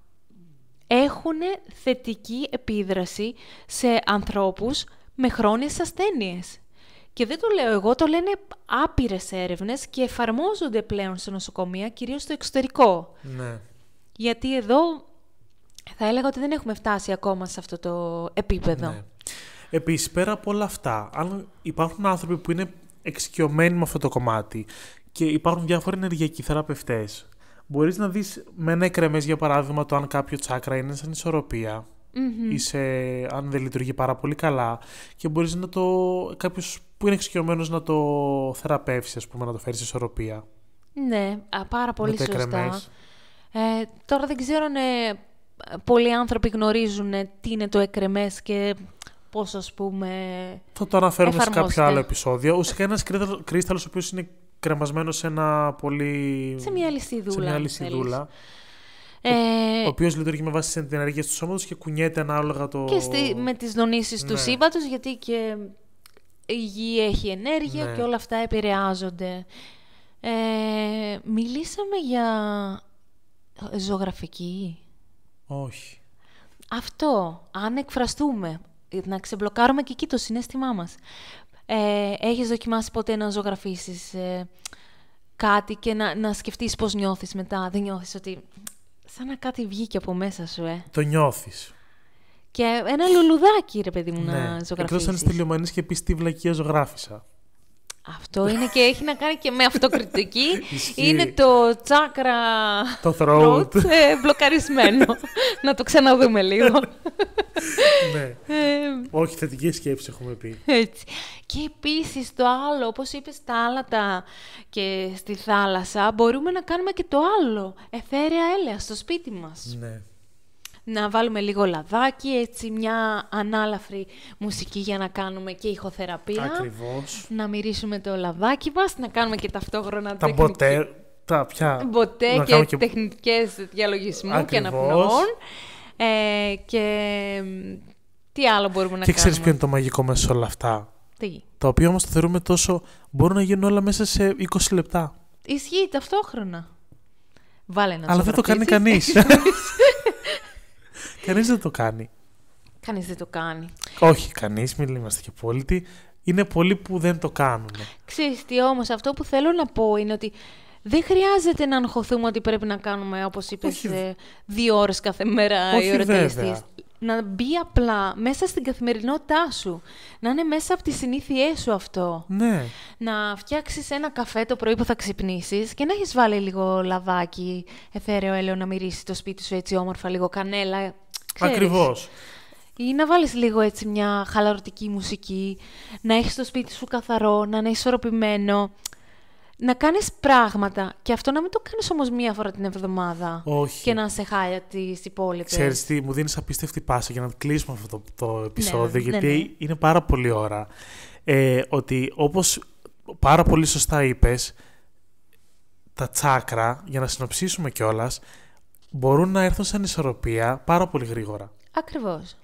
έχουν θετική επίδραση σε ανθρώπους με χρόνιες ασθένειες. Και δεν το λέω εγώ, το λένε άπειρες έρευνες και εφαρμόζονται πλέον σε νοσοκομεία, κυρίως στο εξωτερικό. Ναι. Γιατί εδώ θα έλεγα ότι δεν έχουμε φτάσει ακόμα σε αυτό το επίπεδο. Ναι. Επίσης, πέρα από όλα αυτά, αν υπάρχουν άνθρωποι που είναι εξοικειωμένοι με αυτό το κομμάτι και υπάρχουν διάφοροι ενεργειακοί θεραπευτές, μπορείς να δεις με ένα εκρεμές, για παράδειγμα, το αν κάποιο τσάκρα είναι σαν ισορροπία ή αν δεν λειτουργεί πάρα πολύ καλά, και μπορείς κάποιος που είναι εξοικειωμένος να το θεραπεύσει, ας πούμε, να το φέρει σε ισορροπία. Ναι, πάρα πολύ σωστά. Τώρα δεν ξέρω αν πολλοί άνθρωποι γνωρίζουν τι είναι το εκρεμές και πώς, ας πούμε, θα το αναφέρουμε σε κάποιο άλλο επεισόδιο. Ουσιαστικά ένας κρίσταλος ο οποίος είναι κρεμασμένος σε μια λυσίδουλα. Ο οποίος λειτουργεί με βάση την ενέργεια του σώματος και κουνιέται ανάλογα το... Και με τις δονήσεις του σύμπαντος, γιατί και η γη έχει ενέργεια και όλα αυτά επηρεάζονται. Μιλήσαμε για ζωγραφική. Όχι. Αυτό, αν εκφραστούμε, να ξεμπλοκάρουμε και εκεί το συναίσθημά μας. Έχεις δοκιμάσει ποτέ να ζωγραφίσεις κάτι και να σκεφτείς πώς νιώθεις μετά. Δεν νιώθεις ότι σαν να κάτι βγήκε από μέσα σου, Το νιώθεις. Και ένα λουλουδάκι, ρε παιδί μου, να ζωγραφίσεις. Εκτός αν είσαι τελειομανής και πεις τι βλακεία ζωγράφισα. Αυτό είναι και έχει να κάνει και με αυτοκριτική. Είναι το τσάκρα το throat μπλοκαρισμένο. Να το ξαναδούμε λίγο. Ναι. Όχι, θετική σκέψη έχουμε πει. Έτσι. Και επίσης το άλλο, όπως είπες, τα άλατα και στη θάλασσα, μπορούμε να κάνουμε και το άλλο. Αιθέραια έλαια στο σπίτι μας. Ναι. Να βάλουμε λίγο λαδάκι, έτσι μια ανάλαφρη μουσική για να κάνουμε και ηχοθεραπεία. Ακριβώς. Να μυρίσουμε το λαδάκι μας, να κάνουμε και ταυτόχρονα τα μποτέ, τα πια. Μποτέ και τεχνικές διαλογισμού και αναπνοών. Και τι άλλο μπορούμε να κάνουμε. Και ξέρεις ποιο είναι το μαγικό μέσα σε όλα αυτά. Τι. Το οποίο όμως το θεωρούμε τόσο... Μπορούν να γίνουν όλα μέσα σε 20 λεπτά. Ισχύει ταυτόχρονα. Βάλε να αλλά δεν το κάνει κανείς. Κανείς δεν το κάνει. Κανείς δεν το κάνει. Όχι, κανείς, μην είμαστε και απόλυτοι. Είναι πολλοί που δεν το κάνουν. Ξέρεις τι όμως, αυτό που θέλω να πω είναι ότι δεν χρειάζεται να αγχωθούμε ότι πρέπει να κάνουμε, όπως είπες, 2 ώρες κάθε μέρα η ώρα τελεστής. Να μπει απλά μέσα στην καθημερινότητά σου. Να είναι μέσα από τις συνήθειές σου αυτό. Ναι. Να φτιάξεις ένα καφέ το πρωί που θα ξυπνήσεις και να έχεις βάλει λίγο λαδάκι, αιθέραιο έλαιο, να μυρίσεις το σπίτι σου έτσι όμορφα, λίγο κανέλα. Ξέρεις. Ακριβώς. Ή να βάλεις λίγο έτσι μια χαλαρωτική μουσική, να έχεις το σπίτι σου καθαρό, να είναι ισορροπημένο. Να κάνεις πράγματα και αυτό να μην το κάνεις όμως μία φορά την εβδομάδα. Όχι. Και να σε χάλια τις υπόλοιπες. Ξέρεις τι, μου δίνεις απίστευτη πάσα για να κλείσουμε αυτό το επεισόδιο, γιατί είναι πάρα πολύ ώρα. Ότι όπως πάρα πολύ σωστά είπες, τα τσάκρα, για να συνοψίσουμε κιόλας, μπορούν να έρθουν σαν ισορροπία πάρα πολύ γρήγορα. Ακριβώς.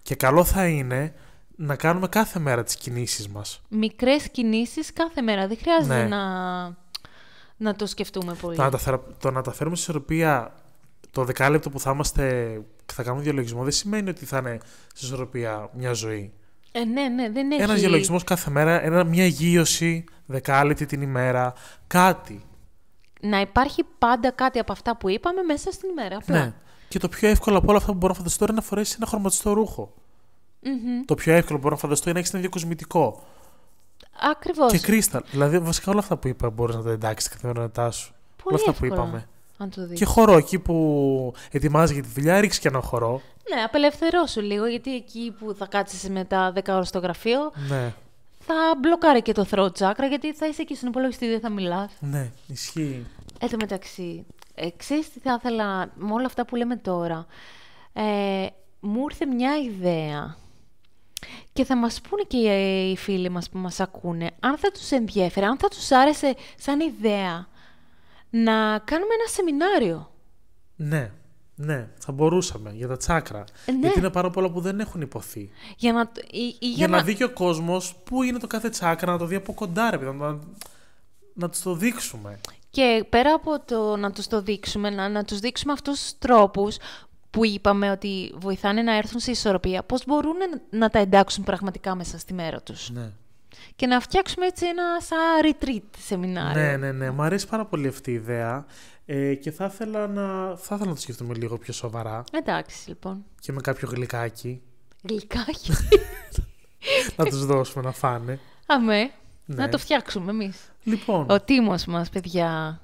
Και καλό θα είναι να κάνουμε κάθε μέρα τις κινήσεις μας. Μικρές κινήσεις κάθε μέρα. Δεν χρειάζεται να το σκεφτούμε πολύ. Το να τα φέρουμε σε ισορροπία το δεκάλεπτο που θα είμαστε και θα κάνουμε διαλογισμό δεν σημαίνει ότι θα είναι σε ισορροπία μια ζωή. Ναι, δεν έχει. Ένας διαλογισμός κάθε μέρα, μια γείωση δεκάλεπτη την ημέρα, κάτι. Να υπάρχει πάντα κάτι από αυτά που είπαμε μέσα στην ημέρα. Απλά. Ναι. Και το πιο εύκολο από όλα αυτά που μπορώ να φανταστώ είναι να φορέσεις ένα χρωματιστό ρούχο. Mm-hmm. Το πιο εύκολο που μπορώ να φανταστώ είναι να έχεις ένα διακοσμητικό. Ακριβώς. Και κρίσταλ. Δηλαδή, βασικά όλα αυτά που είπα μπορείς να τα εντάξεις στην καθημερινότητά σου. Πολύ όλα αυτά εύκολα, που είπαμε. αν το δεις. Και χορό εκεί που ετοιμάζει για τη δουλειά, ρίξει και ένα χορό. Ναι, απελευθερώσου λίγο, γιατί εκεί που θα κάτσεις μετά 10 ώρες στο γραφείο, Ναι. θα μπλοκάρει και το throat chakra, γιατί θα είσαι εκεί στον υπολογιστή, δεν θα μιλάς. Ναι, ισχύει. Εν τω μεταξύ, ξέρεις τι θα ήθελα με όλα αυτά που λέμε τώρα. Μου ήρθε μια ιδέα. Και θα μας πούνε και οι φίλοι μας που μας ακούνε, αν θα τους ενδιέφερε, αν θα τους άρεσε σαν ιδέα, να κάνουμε ένα σεμινάριο. Ναι, θα μπορούσαμε για τα τσάκρα. Ναι. Γιατί είναι πάρα πολλά που δεν έχουν υποθεί. Για να δει και ο κόσμος πού είναι το κάθε τσάκρα, να το δει από κοντά, ρε, να τους το δείξουμε. Και πέρα από το να τους το δείξουμε, να τους δείξουμε αυτούς τους τρόπους που είπαμε ότι βοηθάνε να έρθουν σε ισορροπία, πώς μπορούν να τα εντάξουν πραγματικά μέσα στη μέρα τους. Ναι. Και να φτιάξουμε έτσι ένα σαν retreat σεμινάριο. Ναι. Μου αρέσει πάρα πολύ αυτή η ιδέα και θα ήθελα να το σκεφτούμε λίγο πιο σοβαρά. Εντάξει, λοιπόν. Και με κάποιο γλυκάκι. Γλυκάκι. Να τους δώσουμε να φάνε. Αμέ. Ναι. Να το φτιάξουμε εμείς. Λοιπόν. Ο Τίμος μας, παιδιά,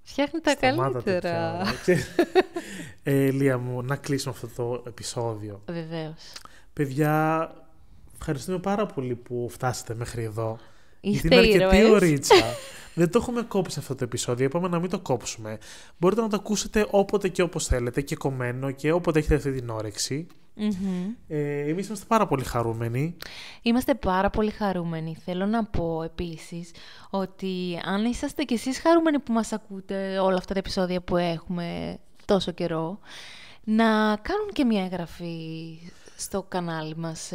φτιάχνει τα καλύτερα. Λία μου, να κλείσουμε αυτό το επεισόδιο. Βεβαίως. Παιδιά, ευχαριστούμε πάρα πολύ που φτάσατε μέχρι εδώ. Είστε γιατί είναι αρκετή ήρωες. ωρίτσα. Δεν το έχουμε κόψει αυτό το επεισόδιο. Είπαμε να μην το κόψουμε. Μπορείτε να το ακούσετε όποτε και όπως θέλετε και κομμένο και όποτε έχετε αυτή την όρεξη. Mm-hmm. Εμείς είμαστε πάρα πολύ χαρούμενοι. Είμαστε πάρα πολύ χαρούμενοι. Θέλω να πω επίσης ότι αν είσαστε κι εσείς χαρούμενοι που μας ακούτε όλα αυτά τα επεισόδια που έχουμε τόσο καιρό, να κάνουν και μια εγγραφή στο κανάλι μας,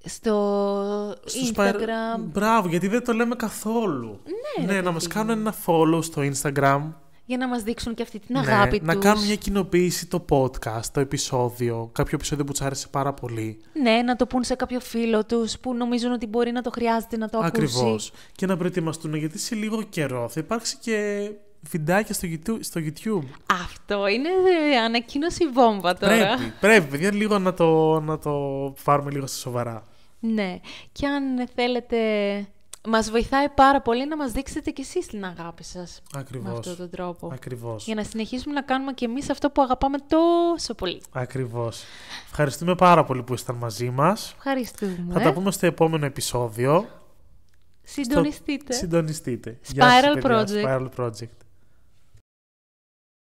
στο Instagram. Μπράβο, γιατί δεν το λέμε καθόλου. Ναι, να μας κάνουν ένα follow στο Instagram. για να μας δείξουν και αυτή την αγάπη τους. Να κάνουν μια κοινοποίηση το podcast, το επεισόδιο, κάποιο επεισόδιο που τους άρεσε πάρα πολύ. Ναι, να το πούν σε κάποιο φίλο τους που νομίζουν ότι μπορεί να το χρειάζεται να το ακούσει. Ακριβώς. Και να προετοιμαστούν, γιατί σε λίγο καιρό θα υπάρξει και βιντεάκια στο YouTube. Αυτό είναι ανακοίνωση βόμβα τώρα. Πρέπει, παιδιά, λίγο να το πάρουμε λίγο στα σοβαρά. Ναι, και αν θέλετε, μας βοηθάει πάρα πολύ να μας δείξετε κι εσείς την αγάπη σας. Ακριβώς. Με αυτόν τον τρόπο. Ακριβώς. Για να συνεχίσουμε να κάνουμε κι εμείς αυτό που αγαπάμε τόσο πολύ. Ακριβώς. Ευχαριστούμε πάρα πολύ που ήσταν μαζί μας. Ευχαριστούμε. Θα τα πούμε στο επόμενο επεισόδιο. Συντονιστείτε. Συντονιστείτε. Spiral Project. Spiral Project.